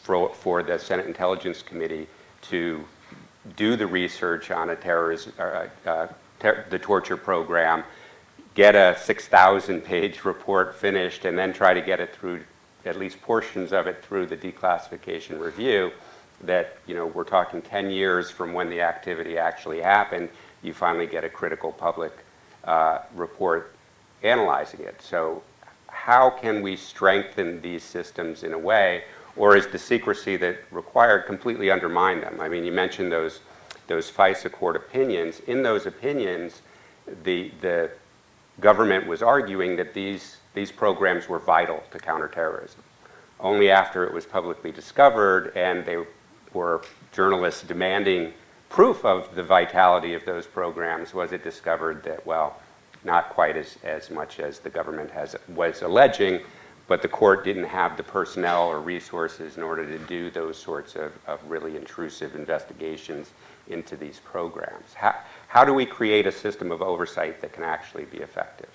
for the Senate Intelligence Committee to do the research on the torture program, get a 6,000-page report finished, and then try to get it through, at least portions of it, through the declassification review. That, you know, we're talking 10 years from when the activity actually happened, you finally get a critical public report analyzing it. So how can we strengthen these systems in a way, or is the secrecy that required completely undermine them? I mean, you mentioned those FISA court opinions. In those opinions, the government was arguing that these programs were vital to counterterrorism. Only after it was publicly discovered and they were journalists demanding proof of the vitality of those programs was it discovered that, well, not quite as much as the government was alleging, but the court didn't have the personnel or resources in order to do those sorts of really intrusive investigations into these programs. How do we create a system of oversight that can actually be effective?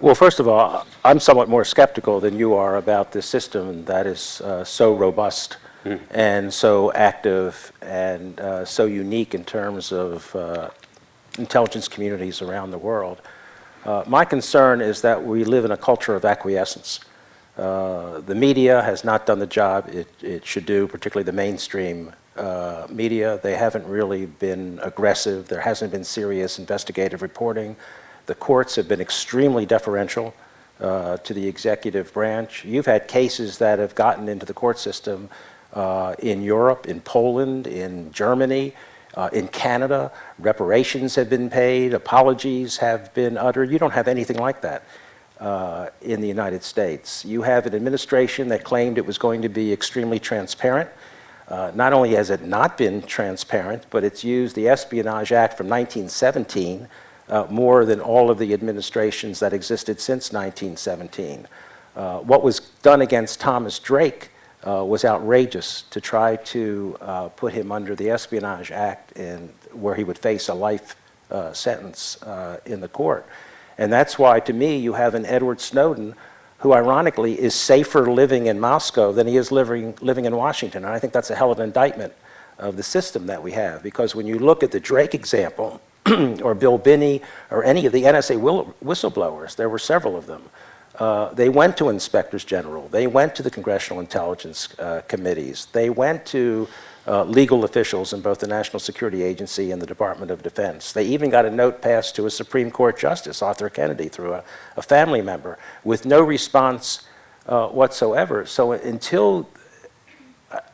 Well, first of all, I'm somewhat more skeptical than you are about this system that is so robust and so active and so unique in terms of intelligence communities around the world. My concern is that we live in a culture of acquiescence. The media has not done the job it should do, particularly the mainstream media. They haven't really been aggressive. There hasn't been serious investigative reporting. The courts have been extremely deferential to the executive branch. You've had cases that have gotten into the court system in Europe, in Poland, in Germany, in Canada. Reparations have been paid, apologies have been uttered. You don't have anything like that in the United States. You have an administration that claimed it was going to be extremely transparent. Not only has it not been transparent, but it's used the Espionage Act from 1917 more than all of the administrations that existed since 1917. What was done against Thomas Drake was outrageous to try to put him under the Espionage Act and where he would face a life sentence in the court. And that's why, to me, you have an Edward Snowden who, ironically, is safer living in Moscow than he is living in Washington. And I think that's a hell of an indictment of the system that we have. Because when you look at the Drake example, or Bill Binney, or any of the NSA whistleblowers, there were several of them. They went to inspectors general. They went to the congressional intelligence committees. They went to legal officials in both the National Security Agency and the Department of Defense. They even got a note passed to a Supreme Court Justice, Arthur Kennedy, through a family member, with no response whatsoever. So until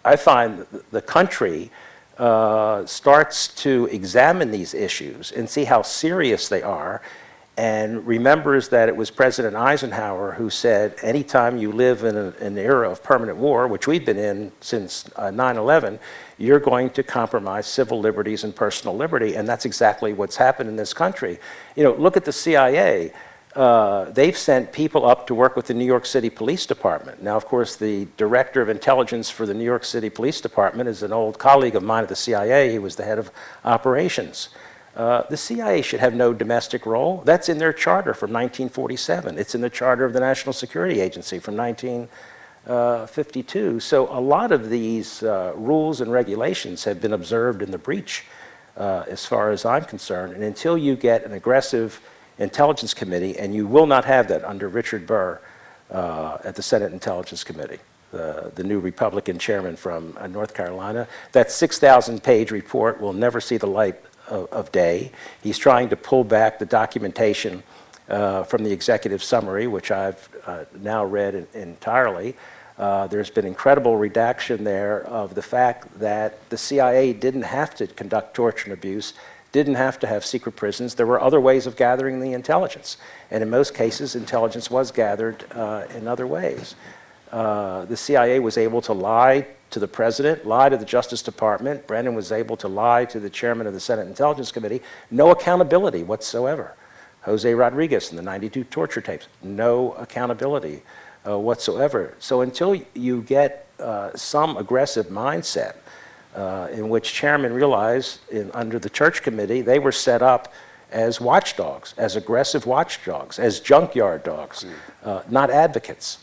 I find the country starts to examine these issues and see how serious they are, and remembers that it was President Eisenhower who said, anytime you live in an era of permanent war, which we've been in since 9/11, you're going to compromise civil liberties and personal liberty, and that's exactly what's happened in this country. You know, look at the CIA. They've sent people up to work with the New York City Police Department. Now, of course, the director of intelligence for the New York City Police Department is an old colleague of mine at the CIA. He was the head of operations. The CIA should have no domestic role. That's in their charter from 1947. It's in the charter of the National Security Agency from 1952. So a lot of these rules and regulations have been observed in the breach as far as I'm concerned. And until you get an aggressive Intelligence Committee, and you will not have that under Richard Burr at the Senate Intelligence Committee, the new Republican chairman from North Carolina, that 6,000-page report will never see the light of day. He's trying to pull back the documentation from the executive summary, which I've now read entirely. There's been incredible redaction there of the fact that the CIA didn't have to conduct torture and abuse, didn't have to have secret prisons. There were other ways of gathering the intelligence. And in most cases, intelligence was gathered in other ways. The CIA was able to lie to the president, lie to the Justice Department. Brennan was able to lie to the chairman of the Senate Intelligence Committee. No accountability whatsoever. Jose Rodriguez and the 92 torture tapes, no accountability whatsoever. So until you get some aggressive mindset in which chairmen realize under the Church Committee, they were set up as watchdogs, as aggressive watchdogs, as junkyard dogs, not advocates.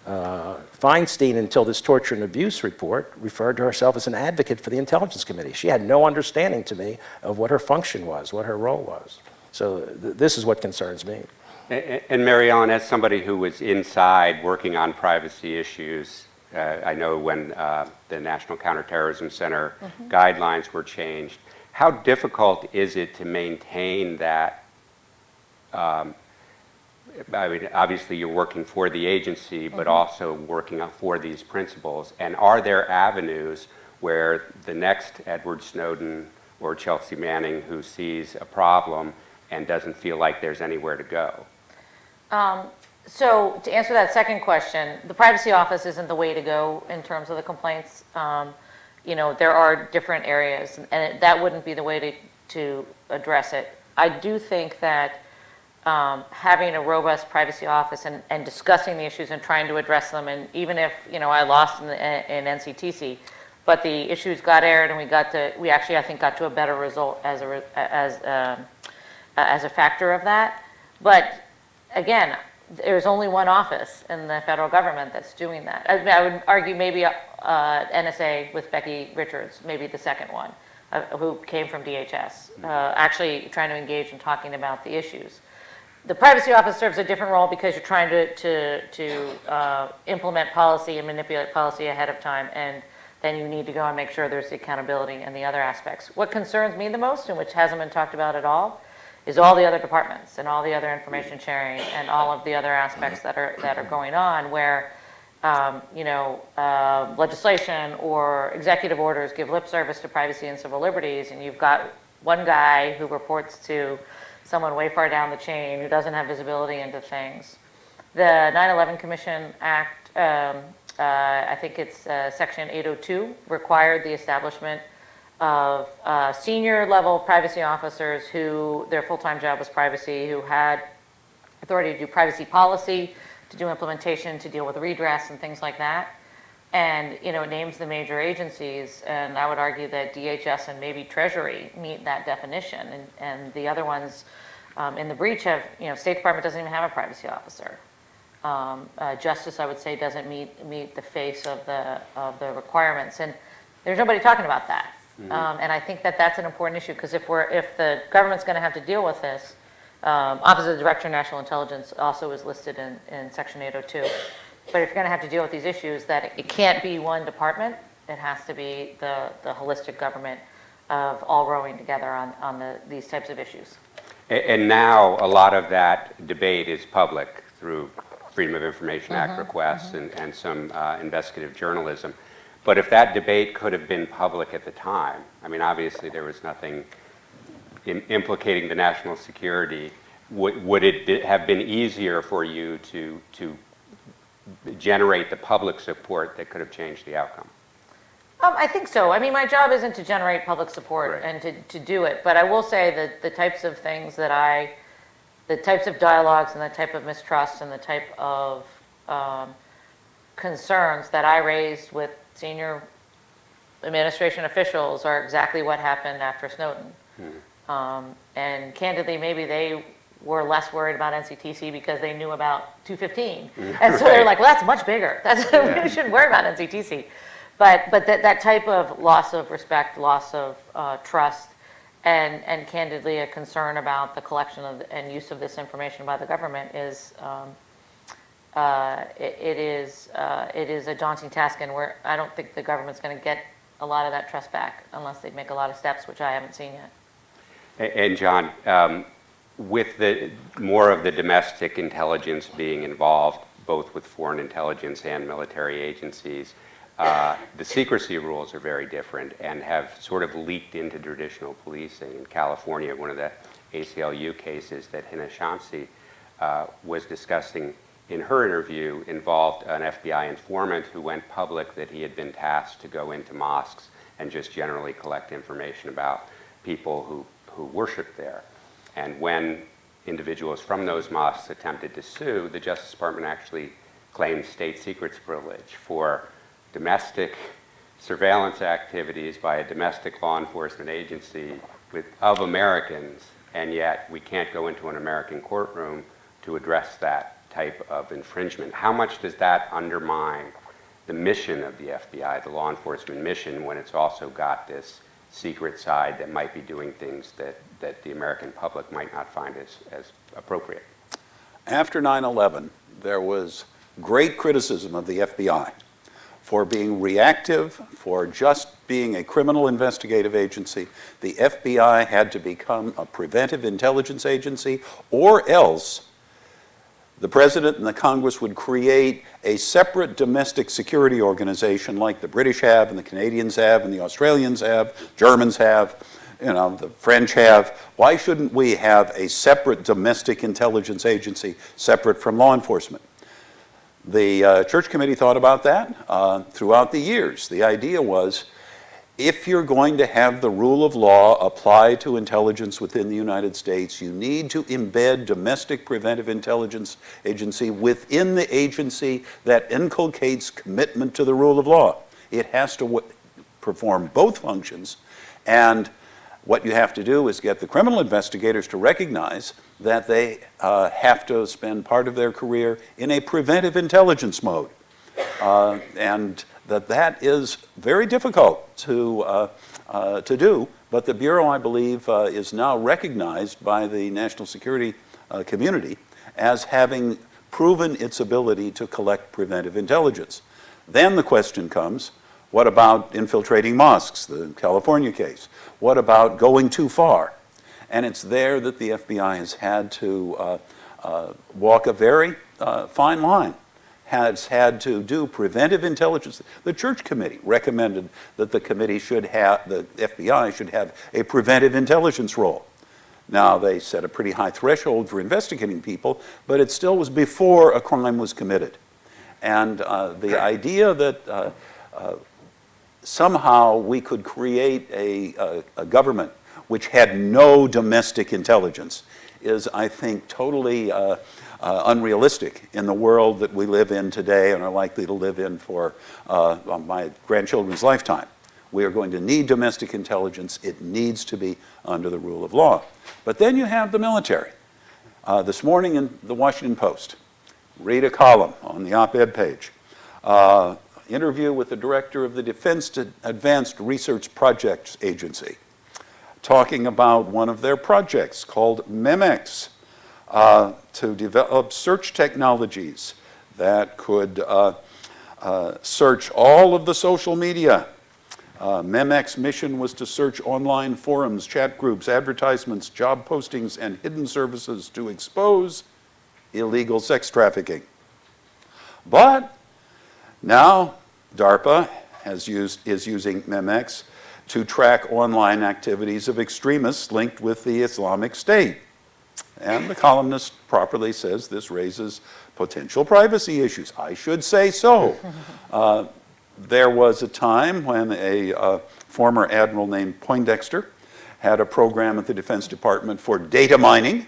Feinstein, until this torture and abuse report, referred to herself as an advocate for the Intelligence Committee. She had no understanding to me of what her function was, what her role was. So this is what concerns me. And Mary Ellen, as somebody who was inside working on privacy issues, I know when the National Counterterrorism Center guidelines were changed, how difficult is it to maintain that? I mean, obviously you're working for the agency, but also working for these principles. And are there avenues where the next Edward Snowden or Chelsea Manning who sees a problem and doesn't feel like there's anywhere to go? So to answer that second question, the Privacy Office isn't the way to go in terms of the complaints. You know, there are different areas, and that wouldn't be the way to address it. I do think that having a robust privacy office and discussing the issues and trying to address them, and even if, you know, I lost in NCTC, but the issues got aired and we actually, I think, got to a better result as a factor of that. But again, there's only one office in the federal government that's doing that. I would argue maybe NSA with Becky Richards, maybe the second one, who came from DHS, actually trying to engage in talking about the issues. The Privacy Office serves a different role because you're trying to implement policy and manipulate policy ahead of time, and then you need to go and make sure there's the accountability and the other aspects. What concerns me the most, and which hasn't been talked about at all, is all the other departments and all the other information sharing and all of the other aspects that are going on where legislation or executive orders give lip service to privacy and civil liberties, and you've got one guy who reports to someone way far down the chain who doesn't have visibility into things. The 9/11 Commission Act, I think it's Section 802, required the establishment of senior level privacy officers who their full-time job was privacy, who had authority to do privacy policy, to do implementation, to deal with redress and things like that. And, you know, it names the major agencies, and I would argue that DHS and maybe Treasury meet that definition, and the other ones in the breach have, you know, State Department doesn't even have a privacy officer. Justice, I would say, doesn't meet the face of the requirements, and there's nobody talking about that. And I think that that's an important issue, because if the government's going to have to deal with this, Office of the Director of National Intelligence also is listed in Section 802. But if you're going to have to deal with these issues, that it can't be one department, it has to be the holistic government of all rowing together on these types of issues. And now a lot of that debate is public through Freedom of Information Act requests and some investigative journalism. But if that debate could have been public at the time, I mean, obviously there was nothing implicating the national security, would it have been easier for you to generate the public support that could have changed the outcome? I think so. I mean, my job isn't to generate public support and to do it, but I will say that the types of things that the types of dialogues and the type of mistrust and the type of concerns that I raised with senior administration officials are exactly what happened after Snowden. And candidly, maybe they were less worried about NCTC because they knew about 215. And so they're like, well, that's much bigger. We really shouldn't worry about NCTC. But that type of loss of respect, loss of trust, and candidly a concern about the collection and use of this information by the government is it is a daunting task, and I don't think the government's going to get a lot of that trust back unless they make a lot of steps, which I haven't seen yet. And John, with more of the domestic intelligence being involved, both with foreign intelligence and military agencies, the secrecy rules are very different and have sort of leaked into traditional policing. In California, one of the ACLU cases that Hina Shamsi was discussing in her interview involved an FBI informant who went public that he had been tasked to go into mosques and just generally collect information about people who worshiped there. And when individuals from those mosques attempted to sue, the Justice Department actually claimed state secrets privilege for domestic surveillance activities by a domestic law enforcement agency of Americans, and yet we can't go into an American courtroom to address that type of infringement. How much does that undermine the mission of the FBI, the law enforcement mission, when it's also got this secret side that might be doing things that the American public might not find as appropriate? After 9/11, there was great criticism of the FBI for being reactive, for just being a criminal investigative agency. The FBI had to become a preventive intelligence agency, or else the President and the Congress would create a separate domestic security organization like the British have and the Canadians have and the Australians have, Germans have, the French have. Why shouldn't we have a separate domestic intelligence agency separate from law enforcement? The Church Committee thought about that throughout the years. The idea was, if you're going to have the rule of law apply to intelligence within the United States, you need to embed domestic preventive intelligence agency within the agency that inculcates commitment to the rule of law. It has to perform both functions, and what you have to do is get the criminal investigators to recognize that they have to spend part of their career in a preventive intelligence mode. And that is very difficult to do, but the Bureau, I believe, is now recognized by the national security community as having proven its ability to collect preventive intelligence. Then the question comes, what about infiltrating mosques, the California case? What about going too far? And it's there that the FBI has had to walk a very fine line, has had to do preventive intelligence. The Church Committee recommended that the FBI should have a preventive intelligence role. Now, they set a pretty high threshold for investigating people, but it still was before a crime was committed. And the idea that somehow we could create a government which had no domestic intelligence is, I think, totally unrealistic in the world that we live in today and are likely to live in for my grandchildren's lifetime. We are going to need domestic intelligence. It needs to be under the rule of law. But then you have the military. This morning in the Washington Post, read a column on the op-ed page. Interview with the director of the Defense Advanced Research Projects Agency, talking about one of their projects called MEMEX, to develop search technologies that could search all of the social media. MEMEX mission was to search online forums, chat groups, advertisements, job postings, and hidden services to expose illegal sex trafficking. But now DARPA is using MEMEX to track online activities of extremists linked with the Islamic State. And the columnist properly says this raises potential privacy issues. I should say so. There was a time when a former admiral named Poindexter had a program at the Defense Department for data mining.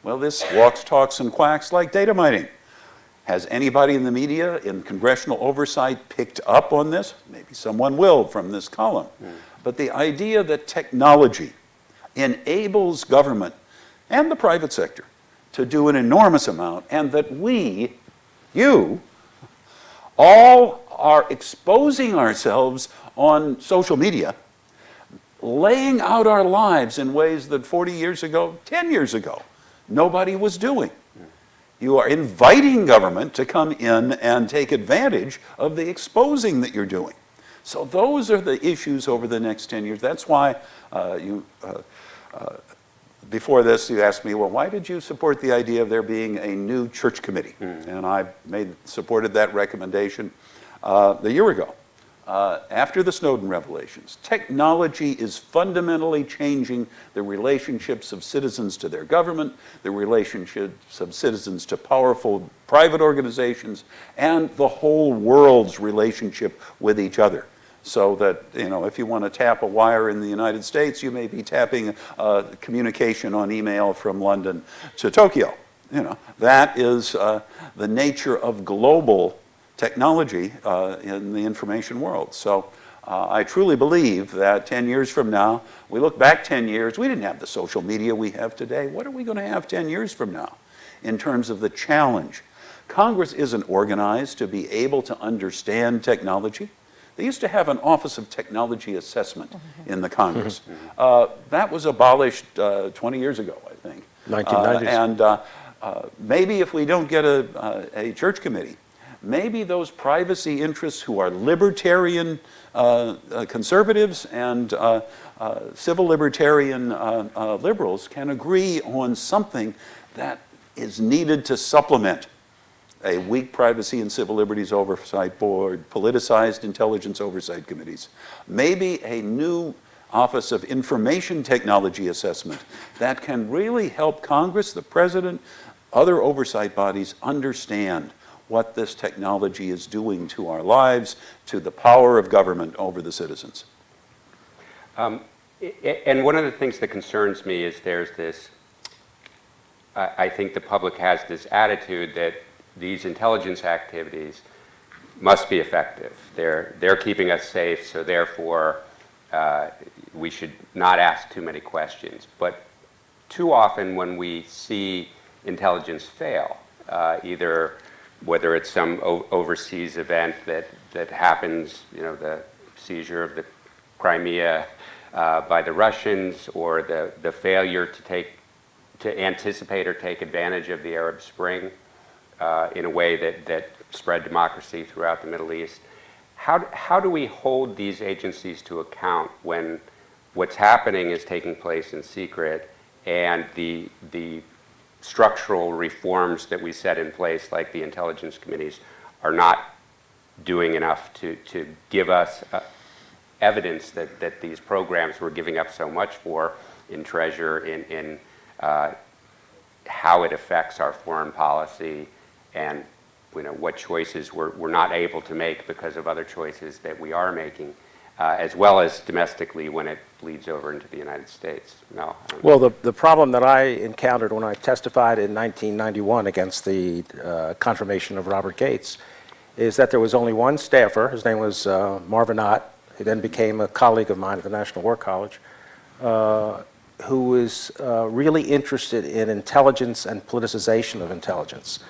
Well, this walks, talks, and quacks like data mining. Has anybody in the media, in congressional oversight, picked up on this? Maybe someone will from this column. But the idea that technology enables government and the private sector to do an enormous amount, and that we, you, all are exposing ourselves on social media, laying out our lives in ways that 40 years ago, 10 years ago, nobody was doing. You are inviting government to come in and take advantage of the exposing that you're doing. So those are the issues over the next 10 years. That's why before this you asked me, well, why did you support the idea of there being a new church committee? And I supported that recommendation a year ago. After the Snowden revelations, technology is fundamentally changing the relationships of citizens to their government, the relationships of citizens to powerful private organizations, and the whole world's relationship with each other. So that, you know, if you want to tap a wire in the United States, you may be tapping communication on email from London to Tokyo. You know, that is the nature of global technology in the information world. So I truly believe that 10 years from now, we look back 10 years, we didn't have the social media we have today. What are we going to have 10 years from now in terms of the challenge? Congress isn't organized to be able to understand technology. They used to have an Office of Technology Assessment in the Congress. That was abolished 20 years ago, I think. 1990s. And maybe if we don't get a church committee, maybe those privacy interests who are libertarian conservatives and civil libertarian liberals can agree on something that is needed to supplement a weak privacy and civil liberties oversight board, politicized intelligence oversight committees, maybe a new Office of Information Technology Assessment that can really help Congress, the President, other oversight bodies understand what this technology is doing to our lives, to the power of government over the citizens. And one of the things that concerns me is there's this, I think the public has this attitude that these intelligence activities must be effective. They're keeping us safe, so therefore we should not ask too many questions. But too often when we see intelligence fail, either whether it's some overseas event that happens, you know, the seizure of the Crimea by the Russians, or the failure to anticipate or take advantage of the Arab Spring in a way that spread democracy throughout the Middle East. How do we hold these agencies to account when what's happening is taking place in secret, and the structural reforms that we set in place, like the intelligence committees, are not doing enough to give us evidence that these programs we're giving up so much for in treasure, in how it affects our foreign policy, and what choices we're not able to make because of other choices that we are making. as well as domestically when it bleeds over into the United States. No. Well, the problem that I encountered when I testified in 1991 against the confirmation of Robert Gates is that there was only one staffer. His name was Marvin Ott, who then became a colleague of mine at the National War College, who was really interested in intelligence and politicization of intelligence.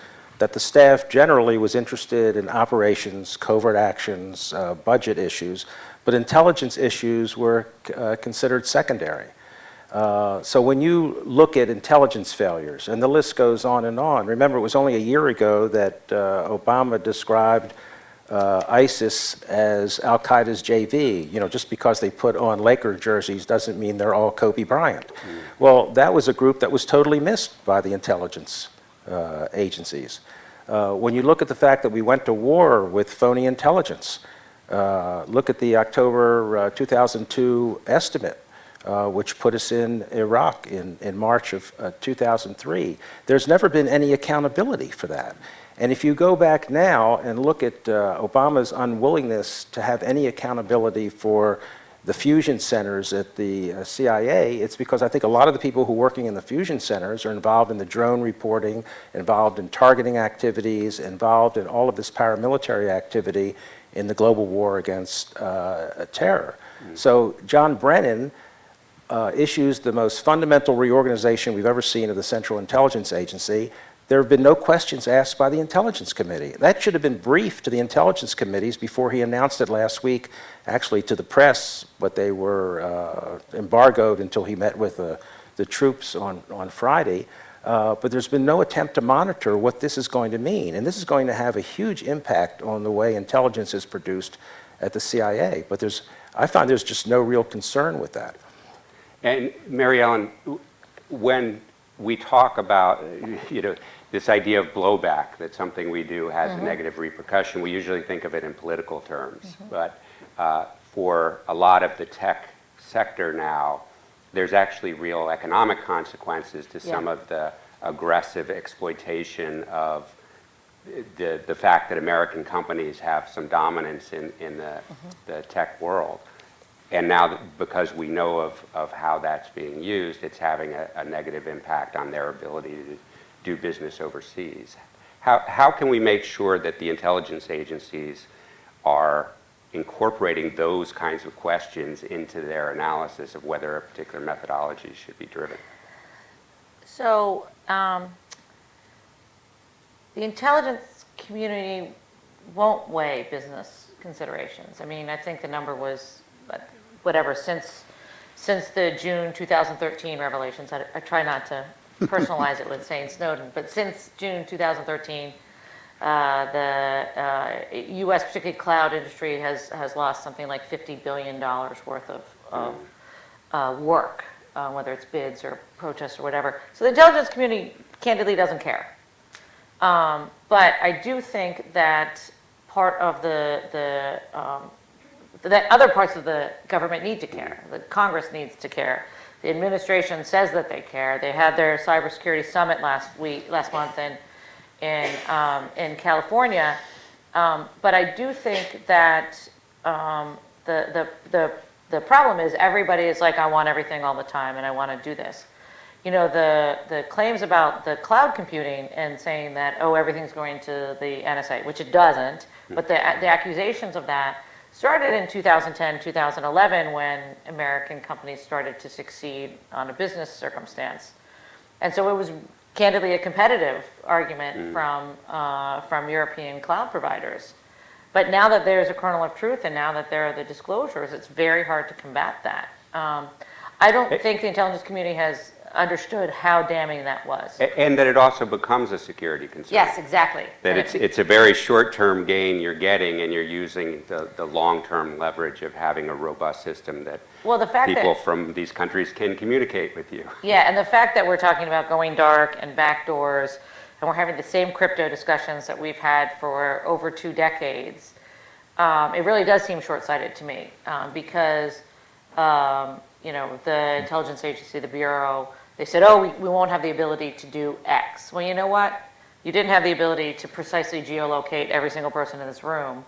That the staff generally was interested in operations, covert actions, budget issues, but intelligence issues were considered secondary. So when you look at intelligence failures, and the list goes on and on, remember it was only a year ago that Obama described ISIS as Al-Qaeda's JV. You know, just because they put on Laker jerseys doesn't mean they're all Kobe Bryant. Well, that was a group that was totally missed by the intelligence agencies. When you look at the fact that we went to war with phony intelligence, look at the October 2002 estimate, which put us in Iraq in March of 2003. There's never been any accountability for that. And if you go back now and look at Obama's unwillingness to have any accountability for the fusion centers at the CIA, it's because I think a lot of the people who are working in the fusion centers are involved in the drone reporting, involved in targeting activities, involved in all of this paramilitary activity in the global war against terror. So John Brennan issues the most fundamental reorganization we've ever seen of the Central Intelligence Agency. There have been no questions asked by the Intelligence Committee. That should have been briefed to the Intelligence Committees before he announced it last week, actually to the press, but they were embargoed until he met with the troops on Friday. But there's been no attempt to monitor what this is going to mean. And this is going to have a huge impact on the way intelligence is produced at the CIA. But I find there's just no real concern with that. And Mary Ellen, when we talk about, this idea of blowback, that something we do has a negative repercussion, we usually think of it in political terms. But for a lot of the tech sector now, there's actually real economic consequences to some of the aggressive exploitation of the fact that American companies have some dominance in the tech world. And now, because we know of how that's being used, it's having a negative impact on their ability to do business overseas. How can we make sure that the intelligence agencies are incorporating those kinds of questions into their analysis of whether a particular methodology should be driven? So the intelligence community won't weigh business considerations. I mean, I think the number was, whatever, since the June 2013 revelations, I try not to personalize it with saying Snowden, but since June 2013, the U.S., particularly cloud industry, has lost something like $50 billion worth of work, whether it's bids or protests or whatever. So the intelligence community candidly doesn't care. But I do think that part of that other parts of the government need to care. The Congress needs to care. The administration says that they care. They had their cybersecurity summit last month in California. But I do think that the problem is everybody is like, I want everything all the time and I want to do this. The claims about the cloud computing and saying that, everything's going to the NSA, which it doesn't, but the accusations of that started in 2010, 2011, when American companies started to succeed on a business circumstance. And so it was candidly a competitive argument from European cloud providers. But now that there's a kernel of truth and now that there are the disclosures, it's very hard to combat that. I don't think the intelligence community has understood how damning that was. And that it also becomes a security concern. Yes, exactly. That it's a very short-term gain you're getting, and you're using the long-term leverage of having a robust system that people from these countries can communicate with you. Yeah, and the fact that we're talking about going dark and backdoors, and we're having the same crypto discussions that we've had for over 2 decades, it really does seem short-sighted to me because the intelligence agency, the Bureau, they said, we won't have the ability to do X. Well, you know what? You didn't have the ability to precisely geolocate every single person in this room.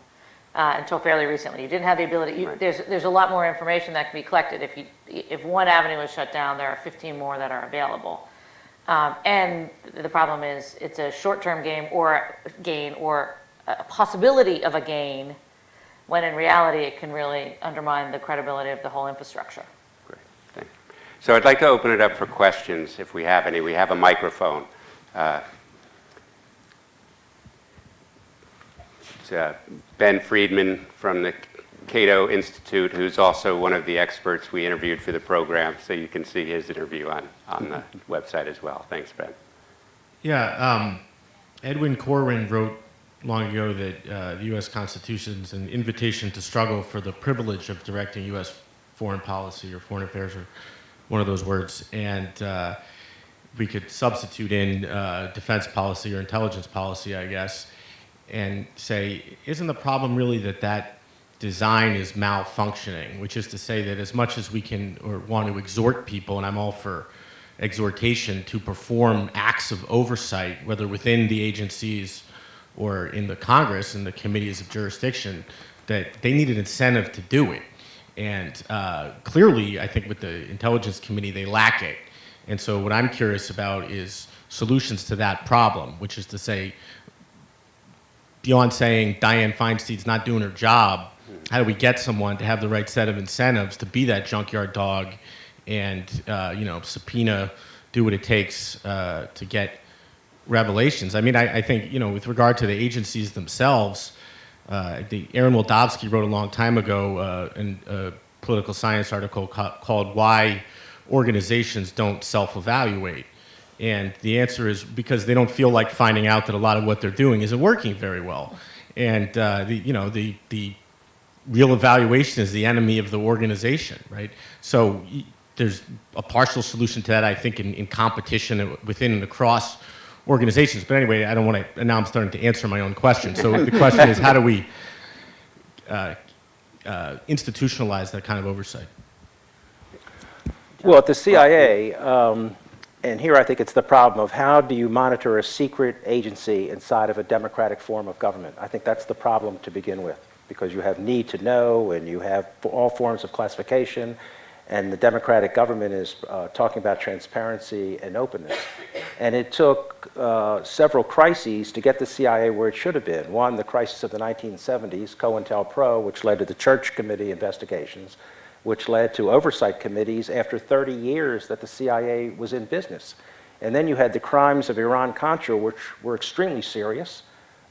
until fairly recently. You didn't have the ability. Right. There's a lot more information that can be collected. If one avenue is shut down, there are 15 more that are available. And the problem is it's a short-term gain or a possibility of a gain, when in reality it can really undermine the credibility of the whole infrastructure. Great, thank you. So I'd like to open it up for questions if we have any. We have a microphone. It's Ben Friedman from the Cato Institute, who's also one of the experts we interviewed for the program, so you can see his interview on the website as well. Thanks, Ben. Yeah, Edwin Corwin wrote long ago that the U.S. Constitution is an invitation to struggle for the privilege of directing U.S. foreign policy or foreign affairs, or one of those words, and we could substitute in defense policy or intelligence policy, I guess, and say, isn't the problem really that design is malfunctioning, which is to say that as much as we can or want to exhort people, and I'm all for exhortation, to perform acts of oversight, whether within the agencies or in the Congress and the committees of jurisdiction, that they need an incentive to do it. And clearly, I think with the Intelligence Committee, they lack it. And so what I'm curious about is solutions to that problem, which is to say, beyond saying Dianne Feinstein's not doing her job, how do we get someone to have the right set of incentives to be that junkyard dog and subpoena, do what it takes to get revelations? I mean, I think, with regard to the agencies themselves, Aaron Wildavsky wrote a long time ago in a political science article called Why Organizations Don't Self-Evaluate. And the answer is because they don't feel like finding out that a lot of what they're doing isn't working very well. And the real evaluation is the enemy of the organization, right? So there's a partial solution to that, I think, in competition within and across organizations. But anyway, I don't want to, now I'm starting to answer my own question. So the question is, how do we institutionalize that kind of oversight? Well, at the CIA, and here I think it's the problem of how do you monitor a secret agency inside of a democratic form of government? I think that's the problem to begin with, because you have need to know and you have all forms of classification, and the democratic government is talking about transparency and openness. And it took several crises to get the CIA where it should have been. One, the crisis of the 1970s, COINTELPRO, which led to the Church Committee investigations, which led to oversight committees after 30 years that the CIA was in business. And then you had the crimes of Iran-Contra, which were extremely serious.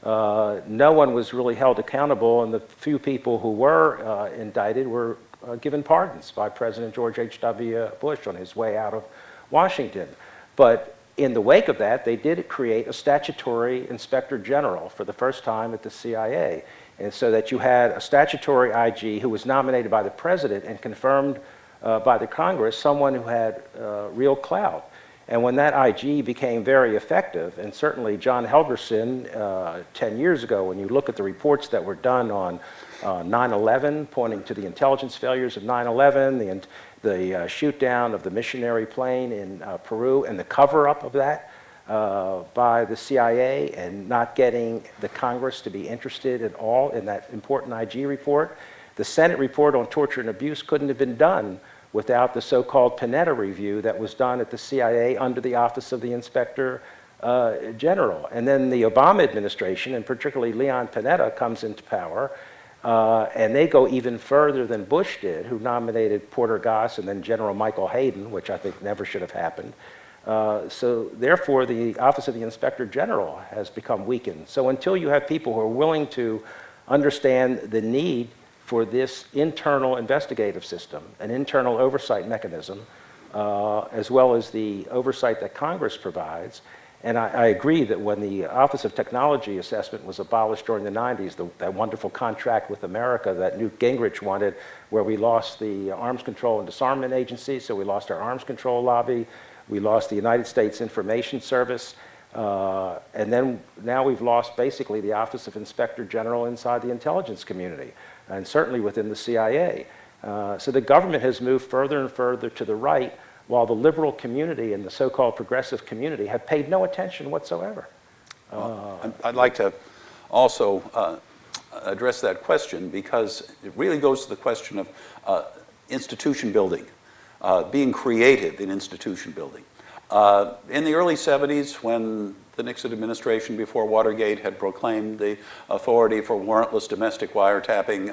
No one was really held accountable, and the few people who were indicted were given pardons by President George H.W. Bush on his way out of Washington. But in the wake of that, they did create a statutory inspector general for the first time at the CIA. And so that you had a statutory IG who was nominated by the president and confirmed by the Congress, someone who had real clout. And when that IG became very effective, and certainly John Helgerson 10 years ago, when you look at the reports that were done on 9/11, pointing to the intelligence failures of 9/11, the shoot down of the missionary plane in Peru, and the cover-up of that by the CIA, and not getting the Congress to be interested at all in that important IG report. The Senate report on torture and abuse couldn't have been done without the so-called Panetta review that was done at the CIA under the Office of the Inspector General. And then the Obama administration, and particularly Leon Panetta, comes into power, and they go even further than Bush did, who nominated Porter Goss and then General Michael Hayden, which I think never should have happened. So therefore, the Office of the Inspector General has become weakened. So until you have people who are willing to understand the need for this internal investigative system, an internal oversight mechanism, as well as the oversight that Congress provides, and I agree that when the Office of Technology Assessment was abolished during the 90s, that wonderful contract with America that Newt Gingrich wanted, where we lost the Arms Control and Disarmament Agency, so we lost our arms control lobby, we lost the United States Information Service, and then now we've lost basically the Office of Inspector General inside the intelligence community, and certainly within the CIA. So the government has moved further and further to the right, while the liberal community and the so-called progressive community have paid no attention whatsoever. I'd like to also address that question because it really goes to the question of institution building, being creative in institution building. In the early 70s, when the Nixon administration, before Watergate, had proclaimed the authority for warrantless domestic wiretapping,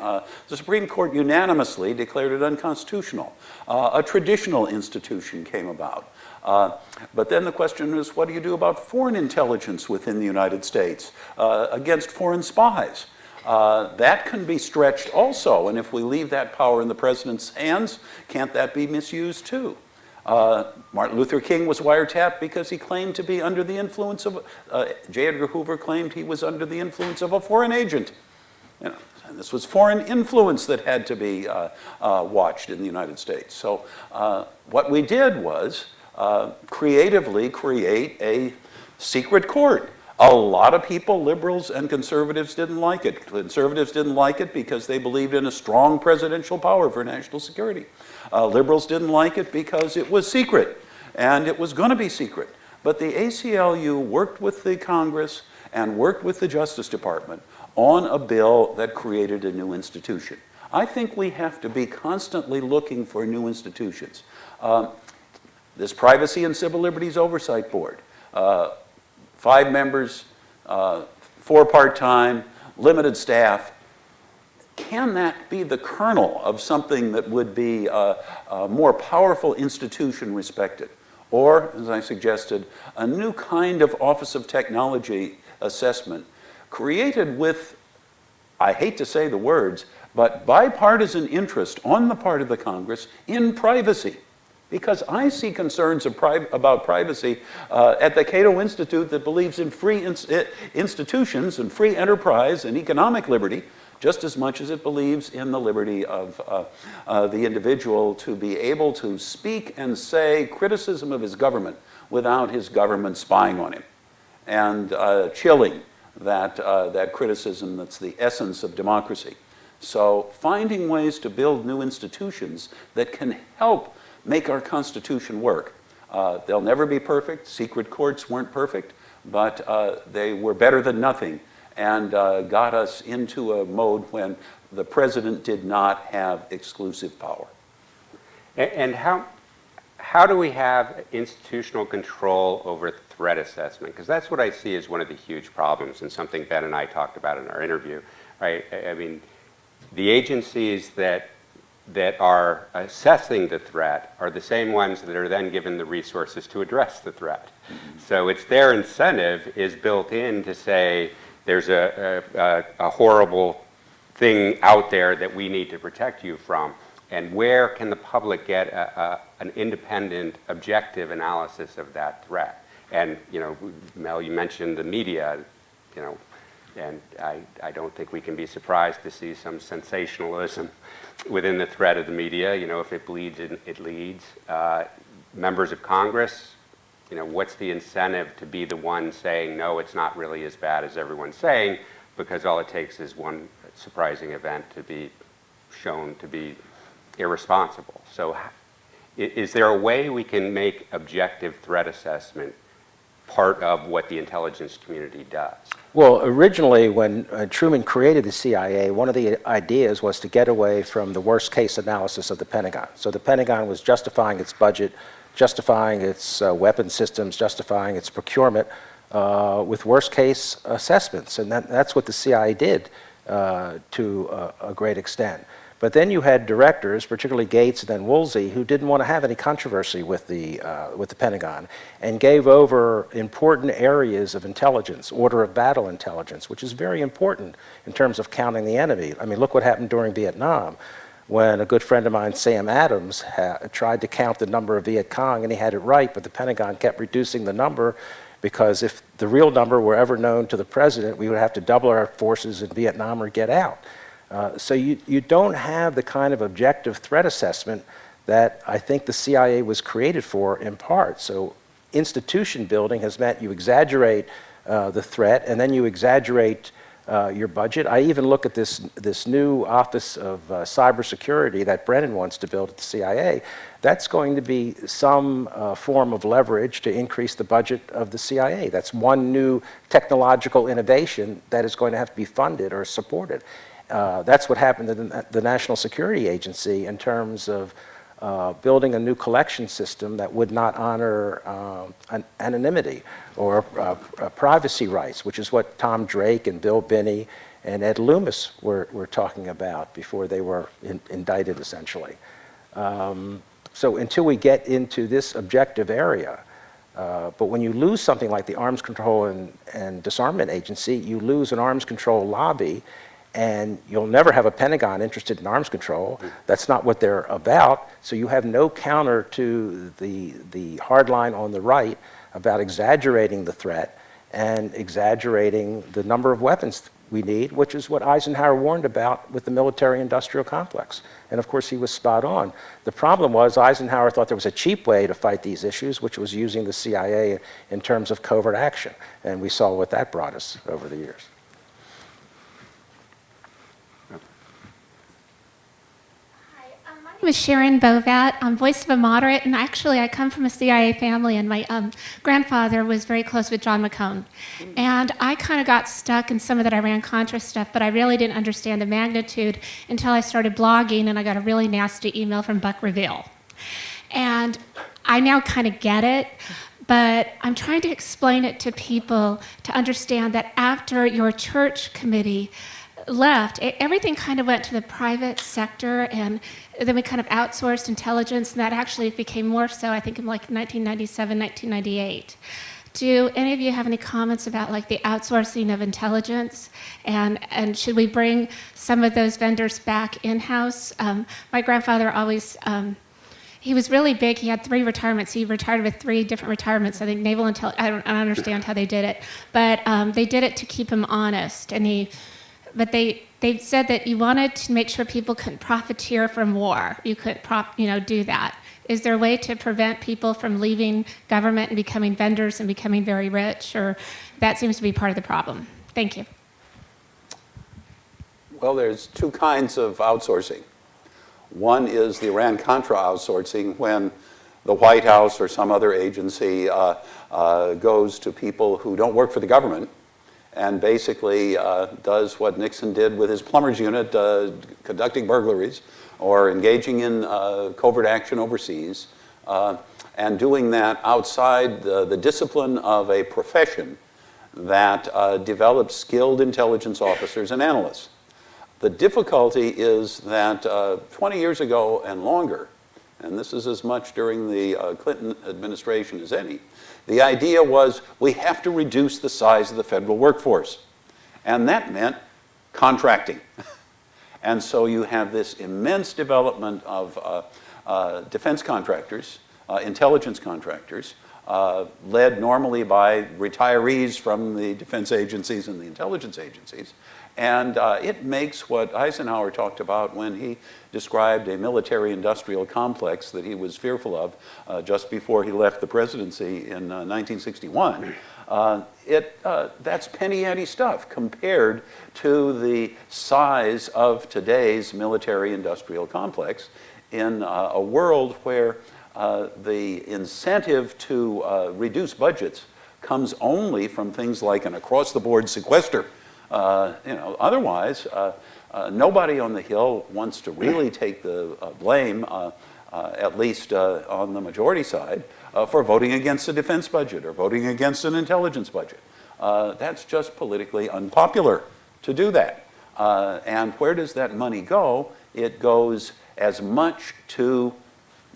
the Supreme Court unanimously declared it unconstitutional. A traditional institution came about. But then the question is, what do you do about foreign intelligence within the United States against foreign spies? That can be stretched also, and if we leave that power in the president's hands, can't that be misused too? Martin Luther King was wiretapped because he claimed to be under the influence of, J. Edgar Hoover claimed he was under the influence of a foreign agent. You know, and this was foreign influence that had to be watched in the United States. So what we did was creatively create a secret court. A lot of people, liberals and conservatives, didn't like it. Conservatives didn't like it because they believed in a strong presidential power for national security. Liberals didn't like it because it was secret, and it was going to be secret. But the ACLU worked with the Congress and worked with the Justice Department on a bill that created a new institution. I think we have to be constantly looking for new institutions. This Privacy and Civil Liberties Oversight Board, 5 members, 4 part-time, limited staff. Can that be the kernel of something that would be a more powerful institution respected? Or, as I suggested, a new kind of Office of Technology assessment created with, I hate to say the words, but bipartisan interest on the part of the Congress in privacy. Because I see concerns about privacy at the Cato Institute that believes in free institutions and free enterprise and economic liberty just as much as it believes in the liberty of the individual to be able to speak and say criticism of his government without his government spying on him and chilling that criticism that's the essence of democracy. So finding ways to build new institutions that can help make our Constitution work. They'll never be perfect. Secret courts weren't perfect, but they were better than nothing and got us into a mode when the president did not have exclusive power. And how do we have institutional control over threat assessment? Because that's what I see as one of the huge problems and something Ben and I talked about in our interview, right? I mean, the agencies that are assessing the threat are the same ones that are then given the resources to address the threat. Mm-hmm. So it's their incentive is built in to say there's a horrible thing out there that we need to protect you from. And where can the public get an independent, objective analysis of that threat? And, you know, Mel, you mentioned the media, you know, and I don't think we can be surprised to see some sensationalism within the threat of the media. You know, if it bleeds, it leads. Members of Congress, you know, what's the incentive to be the one saying, no, it's not really as bad as everyone's saying, because all it takes is one surprising event to be shown to be irresponsible. So is there a way we can make objective threat assessment part of what the intelligence community does? Well, originally, when Truman created the CIA, one of the ideas was to get away from the worst case analysis of the Pentagon. So the Pentagon was justifying its budget, justifying its weapon systems, justifying its procurement with worst case assessments. And that's what the CIA did to a great extent. But then you had directors, particularly Gates and then Woolsey, who didn't want to have any controversy with the Pentagon and gave over important areas of intelligence, order of battle intelligence, which is very important in terms of counting the enemy. I mean, look what happened during Vietnam when a good friend of mine, Sam Adams, tried to count the number of Viet Cong, and he had it right, but the Pentagon kept reducing the number because if the real number were ever known to the president, we would have to double our forces in Vietnam or get out. So you don't have the kind of objective threat assessment that I think the CIA was created for in part. So institution building has meant you exaggerate the threat and then you exaggerate your budget. I even look at this new Office of Cybersecurity that Brennan wants to build at the CIA. That's going to be some form of leverage to increase the budget of the CIA. That's one new technological innovation that is going to have to be funded or supported. That's what happened to the National Security Agency in terms of building a new collection system that would not honor anonymity or privacy rights, which is what Tom Drake and Bill Binney and Ed Loomis were talking about before they were indicted, essentially. So until we get into this objective area, but when you lose something like the Arms Control and Disarmament Agency, you lose an arms control lobby, and you'll never have a Pentagon interested in arms control. That's not what they're about. So you have no counter to the hard line on the right about exaggerating the threat and exaggerating the number of weapons we need, which is what Eisenhower warned about with the military-industrial complex. And of course, he was spot on. The problem was Eisenhower thought there was a cheap way to fight these issues, which was using the CIA in terms of covert action. And we saw what that brought us over the years. My name is Sharon Bovat. I'm voice of a moderate, and actually I come from a CIA family, and my grandfather was very close with John McCone. And I kind of got stuck in some of that Iran-Contra stuff, but I really didn't understand the magnitude until I started blogging, and I got a really nasty email from Buck Reveal. And I now kind of get it, but I'm trying to explain it to people to understand that after your church committee left, everything kind of went to the private sector, and then we kind of outsourced intelligence, and that actually became more so, I think, in like 1997, 1998. Do any of you have any comments about like the outsourcing of intelligence, and should we bring some of those vendors back in-house? My grandfather always, he was really big. He had 3 retirements. He retired with 3 different retirements. I think naval intelligence, I don't understand how they did it, but they did it to keep him honest, and but they said that you wanted to make sure people couldn't profiteer from war. You couldn't do that. Is there a way to prevent people from leaving government and becoming vendors and becoming very rich? Or that seems to be part of the problem. Thank you. Well, there's 2 kinds of outsourcing. One is the Iran-Contra outsourcing, when the White House or some other agency goes to people who don't work for the government and basically does what Nixon did with his plumbers unit, conducting burglaries or engaging in covert action overseas, and doing that outside the discipline of a profession that develops skilled intelligence officers and analysts. The difficulty is that 20 years ago and longer, and this is as much during the Clinton administration as any, the idea was we have to reduce the size of the federal workforce. And that meant contracting. And so you have this immense development of defense contractors, intelligence contractors, led normally by retirees from the defense agencies and the intelligence agencies. And it makes what Eisenhower talked about when he described a military-industrial complex that he was fearful of just before he left the presidency in 1961. That's penny-ante stuff compared to the size of today's military-industrial complex in a world where the incentive to reduce budgets comes only from things like an across-the-board sequester. Otherwise, nobody on the Hill wants to really take the blame, at least on the majority side, for voting against a defense budget or voting against an intelligence budget. That's just politically unpopular to do that. And where does that money go? It goes as much to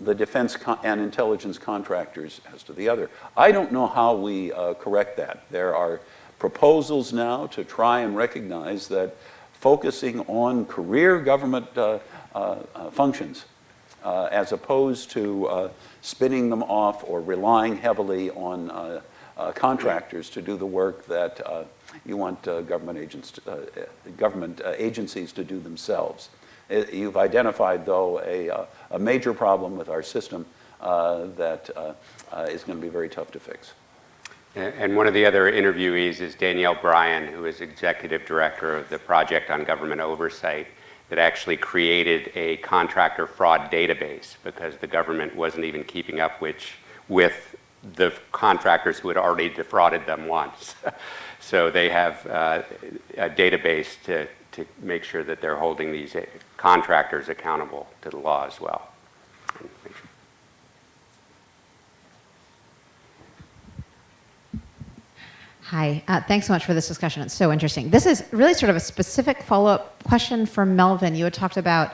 the defense and intelligence contractors as to the other. I don't know how we correct that. There are proposals now to try and recognize that focusing on career government functions as opposed to spinning them off or relying heavily on contractors to do the work that you want government agencies to do themselves. You've identified, though, a major problem with our system that is going to be very tough to fix. And one of the other interviewees is Danielle Bryan, who is executive director of the Project on Government Oversight, that actually created a contractor fraud database because the government wasn't even keeping up with the contractors who had already defrauded them once. So they have a database to make sure that they're holding these contractors accountable to the law as well. Hi, thanks so much for this discussion. It's so interesting. This is really sort of a specific follow-up question from Melvin. You had talked about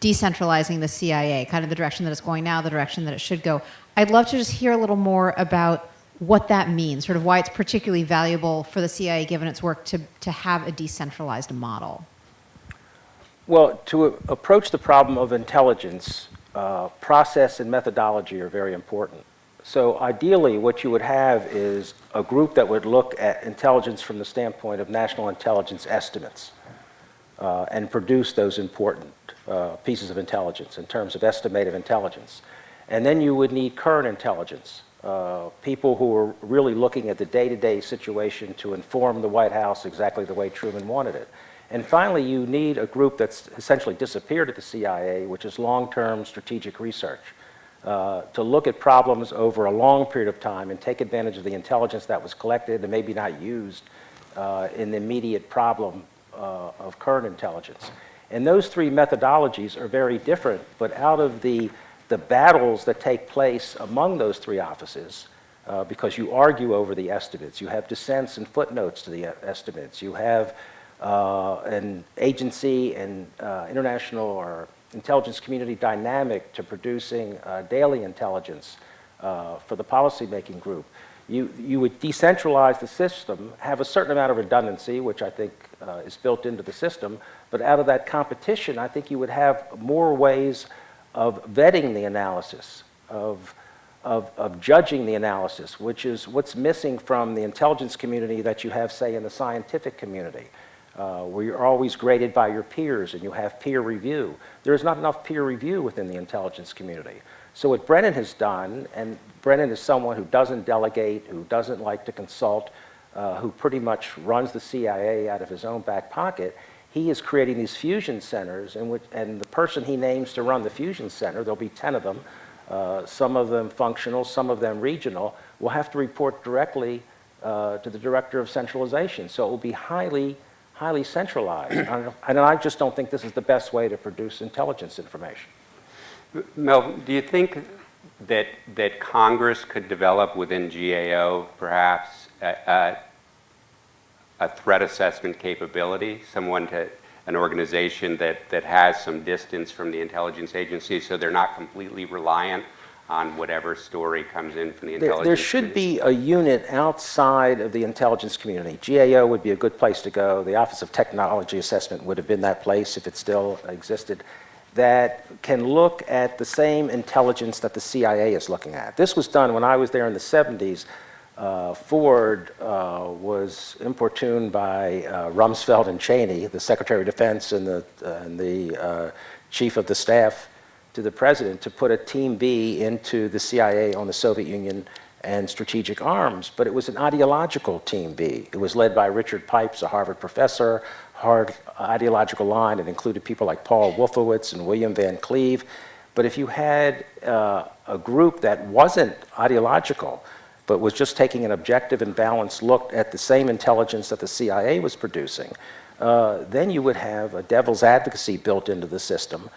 decentralizing the CIA, kind of the direction that it's going now, the direction that it should go. I'd love to just hear a little more about what that means, sort of why it's particularly valuable for the CIA, given its work, to have a decentralized model. Well, to approach the problem of intelligence, process and methodology are very important. So ideally, what you would have is a group that would look at intelligence from the standpoint of national intelligence estimates and produce those important pieces of intelligence in terms of estimative intelligence. And then you would need current intelligence, people who are really looking at the day-to-day situation to inform the White House exactly the way Truman wanted it. And finally, you need a group that's essentially disappeared at the CIA, which is long-term strategic research. To look at problems over a long period of time and take advantage of the intelligence that was collected and maybe not used in the immediate problem of current intelligence. And those three methodologies are very different, but out of the battles that take place among those three offices, because you argue over the estimates, you have dissents and footnotes to the estimates, you have an agency and international or intelligence community dynamic to producing daily intelligence for the policymaking group. You would decentralize the system, have a certain amount of redundancy, which I think is built into the system, but out of that competition, I think you would have more ways of vetting the analysis, of judging the analysis, which is what's missing from the intelligence community that you have, say, in the scientific community. Where you're always graded by your peers and you have peer review. There's not enough peer review within the intelligence community. So what Brennan has done, and Brennan is someone who doesn't delegate, who doesn't like to consult, who pretty much runs the CIA out of his own back pocket, he is creating these fusion centers, and the person he names to run the fusion center, there'll be 10 of them, some of them functional, some of them regional, will have to report directly to the director of centralization. So it will be highly centralized. And I just don't think this is the best way to produce intelligence information. Mel, do you think that Congress could develop within GAO perhaps a threat assessment capability, an organization that has some distance from the intelligence agency so they're not completely reliant on whatever story comes in from the intelligence There should be a unit outside of the intelligence community. GAO would be a good place to go. The Office of Technology Assessment would have been that place if it still existed, that can look at the same intelligence that the CIA is looking at. This was done when I was there in the 70s. Ford was importuned by Rumsfeld and Cheney, the Secretary of Defense and the Chief of the Staff to the president, to put a Team B into the CIA on the Soviet Union and strategic arms, but it was an ideological Team B. It was led by Richard Pipes, a Harvard professor, hard ideological line. It included people like Paul Wolfowitz and William Van Cleve. But if you had a group that wasn't ideological, but was just taking an objective and balanced look at the same intelligence that the CIA was producing, then you would have a devil's advocacy built into the system,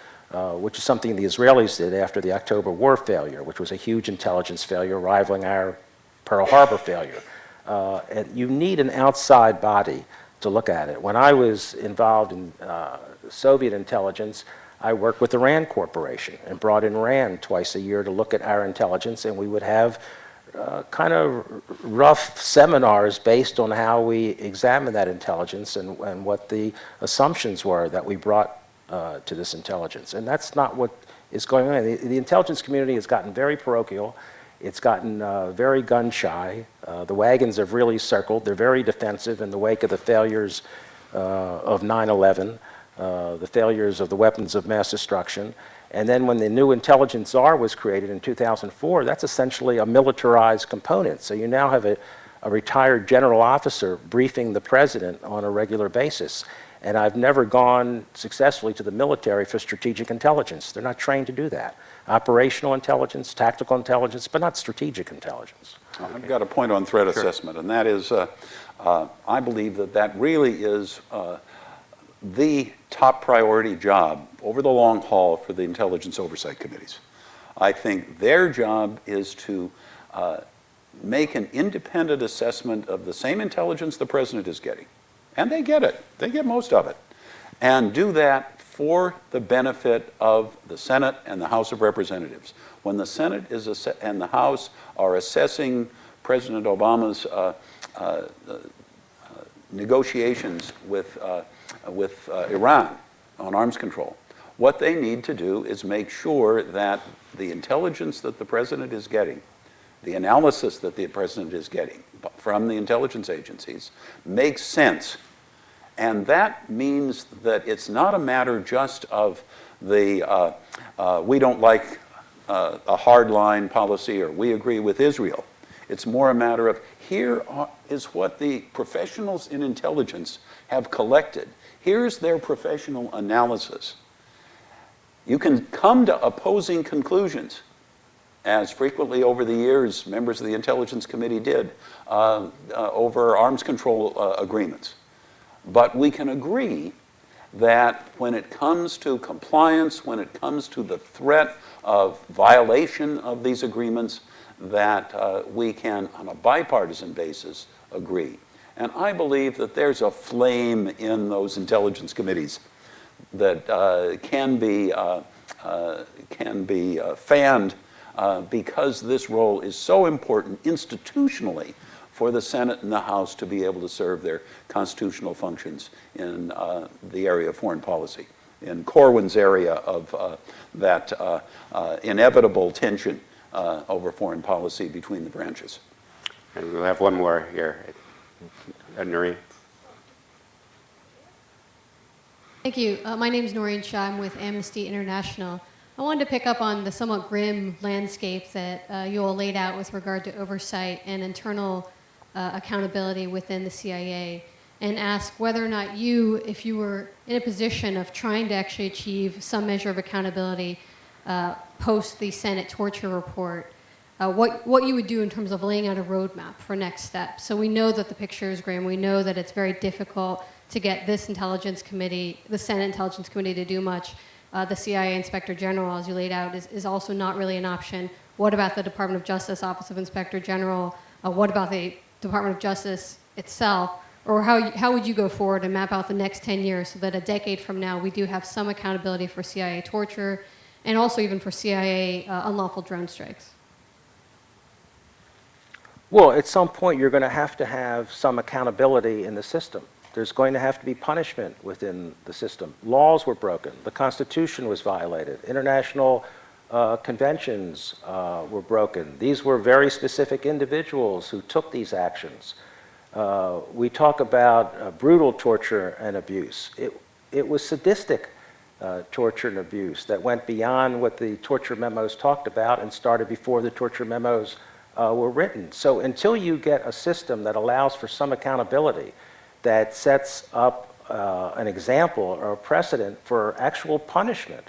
which is something the Israelis did after the October War failure, which was a huge intelligence failure rivaling our Pearl Harbor failure. And you need an outside body to look at it. When I was involved in Soviet intelligence, I worked with the RAND Corporation and brought in RAND twice a year to look at our intelligence, and we would have kind of rough seminars based on how we examine that intelligence and what the assumptions were that we brought to this intelligence. And that's not what is going on. The intelligence community has gotten very parochial. It's gotten very gun-shy. The wagons have really circled. They're very defensive in the wake of the failures of 9/11, the failures of the weapons of mass destruction. And then when the new intelligence czar was created in 2004, that's essentially a militarized component. So you now have a retired general officer briefing the president on a regular basis. And I've never gone successfully to the military for strategic intelligence. They're not trained to do that. Operational intelligence, tactical intelligence, but not strategic intelligence. I've got a point on threat assessment, and that is, I believe that really is the top priority job over the long haul for the intelligence oversight committees. I think their job is to make an independent assessment of the same intelligence the president is getting. And they get it. They get most of it. And do that for the benefit of the Senate and the House of Representatives. When the Senate and the House are assessing President Obama's negotiations with Iran on arms control, what they need to do is make sure that the intelligence that the president is getting, the analysis that the president is getting from the intelligence agencies, makes sense. And that means that it's not a matter just of the we don't like a hardline policy or we agree with Israel. It's more a matter of here is what the professionals in intelligence have collected. Here's their professional analysis. You can come to opposing conclusions, as frequently over the years members of the Intelligence Committee did over arms control agreements. But we can agree that when it comes to compliance, when it comes to the threat of violation of these agreements, that we can, on a bipartisan basis, agree. And I believe that there's a flame in those intelligence committees that can be fanned because this role is so important institutionally for the Senate and the House to be able to serve their constitutional functions in the area of foreign policy, in Corwin's area of that inevitable tension over foreign policy between the branches. And we'll have one more here. Noreen. Thank you. My name is Noreen Shah. I'm with Amnesty International. I wanted to pick up on the somewhat grim landscape that you all laid out with regard to oversight and internal accountability within the CIA, and ask whether or not you, if you were in a position of trying to actually achieve some measure of accountability post the Senate torture report, what you would do in terms of laying out a roadmap for next steps. So we know that the picture is grim. We know that it's very difficult to get this intelligence committee, the Senate Intelligence Committee, to do much. The CIA Inspector General, as you laid out, is also not really an option. What about the Department of Justice Office of Inspector General? What about the Department of Justice itself? Or how would you go forward and map out the next 10 years so that a decade from now we do have some accountability for CIA torture and also even for CIA unlawful drone strikes? Well, at some point you're going to have some accountability in the system. There's going to have to be punishment within the system. Laws were broken. The Constitution was violated. International conventions were broken. These were very specific individuals who took these actions. We talk about brutal torture and abuse. It was sadistic torture and abuse that went beyond what the torture memos talked about and started before the torture memos were written. So until you get a system that allows for some accountability, that sets up an example or a precedent for actual punishment.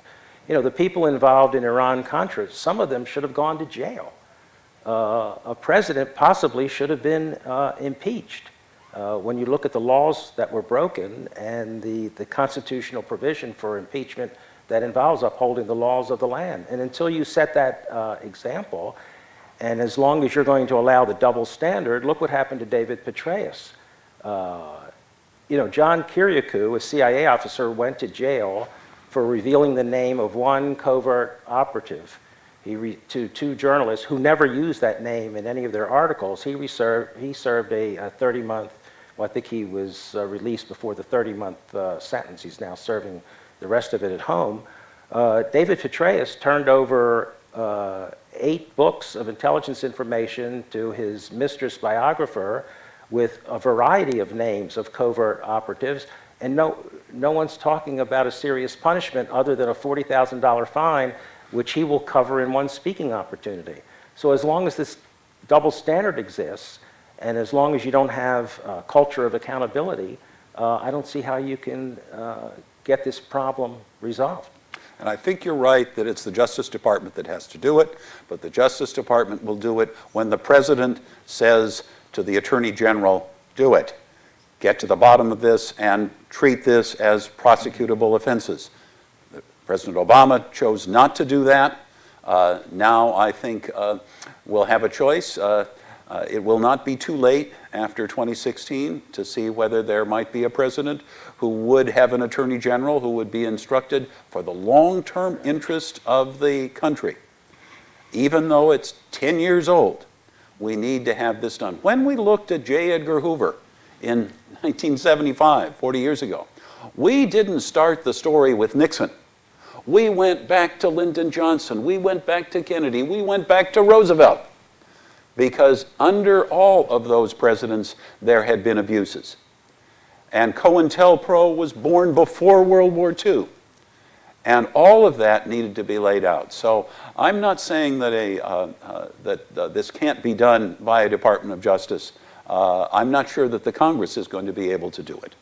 You know, the people involved in Iran-Contra, some of them should have gone to jail. A president possibly should have been impeached. When you look at the laws that were broken and the constitutional provision for impeachment that involves upholding the laws of the land. And until you set that example, and as long as you're going to allow the double standard, look what happened to David Petraeus. You know, John Kiriakou, a CIA officer, went to jail for revealing the name of one covert operative to two journalists who never used that name in any of their articles. He served a 30-month, well, I think he was released before the 30-month sentence. He's now serving the rest of it at home. David Petraeus turned over 8 books of intelligence information to his mistress biographer with a variety of names of covert operatives, and no one's talking about a serious punishment other than a $40,000 fine, which he will cover in one speaking opportunity. So as long as this double standard exists, and as long as you don't have a culture of accountability, I don't see how you can get this problem resolved. And I think you're right that it's the Justice Department that has to do it, but the Justice Department will do it when the President says to the Attorney General, do it. Get to the bottom of this and treat this as prosecutable offenses. President Obama chose not to do that. Now I think we'll have a choice. It will not be too late after 2016 to see whether there might be a president who would have an attorney general who would be instructed for the long-term interest of the country. Even though it's 10 years old, we need to have this done. When we looked at J. Edgar Hoover in 1975, 40 years ago, we didn't start the story with Nixon. We went back to Lyndon Johnson. We went back to Kennedy. We went back to Roosevelt. Because under all of those presidents, there had been abuses. And COINTELPRO was born before World War II. And all of that needed to be laid out. So I'm not saying that this can't be done by a Department of Justice. I'm not sure that the Congress is going to be able to do it.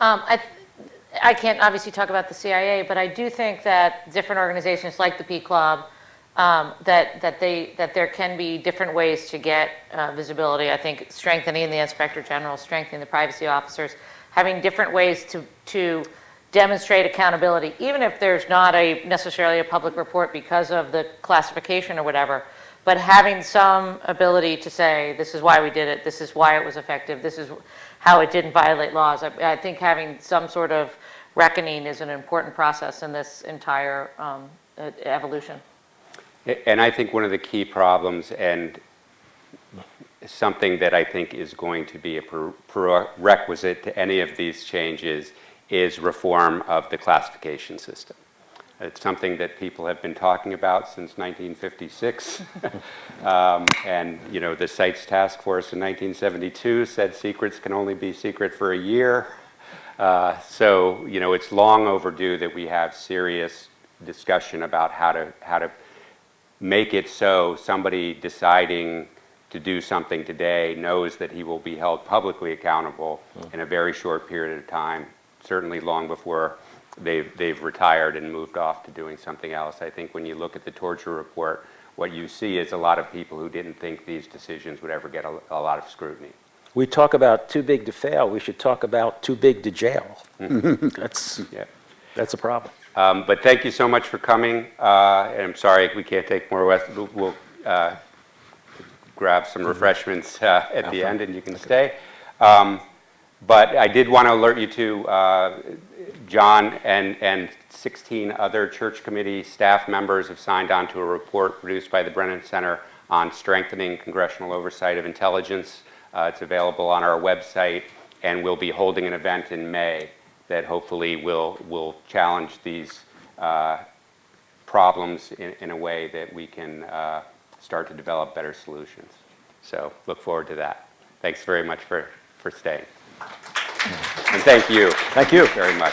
I can't obviously talk about the CIA, but I do think that different organizations like the P Club, that there can be different ways to get visibility. I think strengthening the Inspector General, strengthening the privacy officers, having different ways to demonstrate accountability, even if there's not necessarily a public report because of the classification or whatever, but having some ability to say, this is why we did it, this is why it was effective, this is how it didn't violate laws. I think having some sort of reckoning is an important process in this entire evolution. And I think one of the key problems, and something that I think is going to be a prerequisite to any of these changes, is reform of the classification system. It's something that people have been talking about since 1956. And you know, the CITES Task Force in 1972 said secrets can only be secret for a year. So you know, it's long overdue that we have serious discussion about how to make it so somebody deciding to do something today knows that he will be held publicly accountable in a very short period of time, certainly long before they've retired and moved off to doing something else. I think when you look at the torture report, what you see is a lot of people who didn't think these decisions would ever get a lot of scrutiny. We talk about too big to fail. We should talk about too big to jail. That's a problem. But thank you so much for coming. And I'm sorry we can't take more. We'll grab some refreshments at the end and you can stay. But I did want to alert you to John and 16 other church committee staff members have signed on to a report produced by the Brennan Center on strengthening congressional oversight of intelligence. It's available on our website, and we'll be holding an event in May that hopefully will challenge these problems in a way that we can start to develop better solutions. So look forward to that. Thanks very much for staying. And thank you. Thank you very much.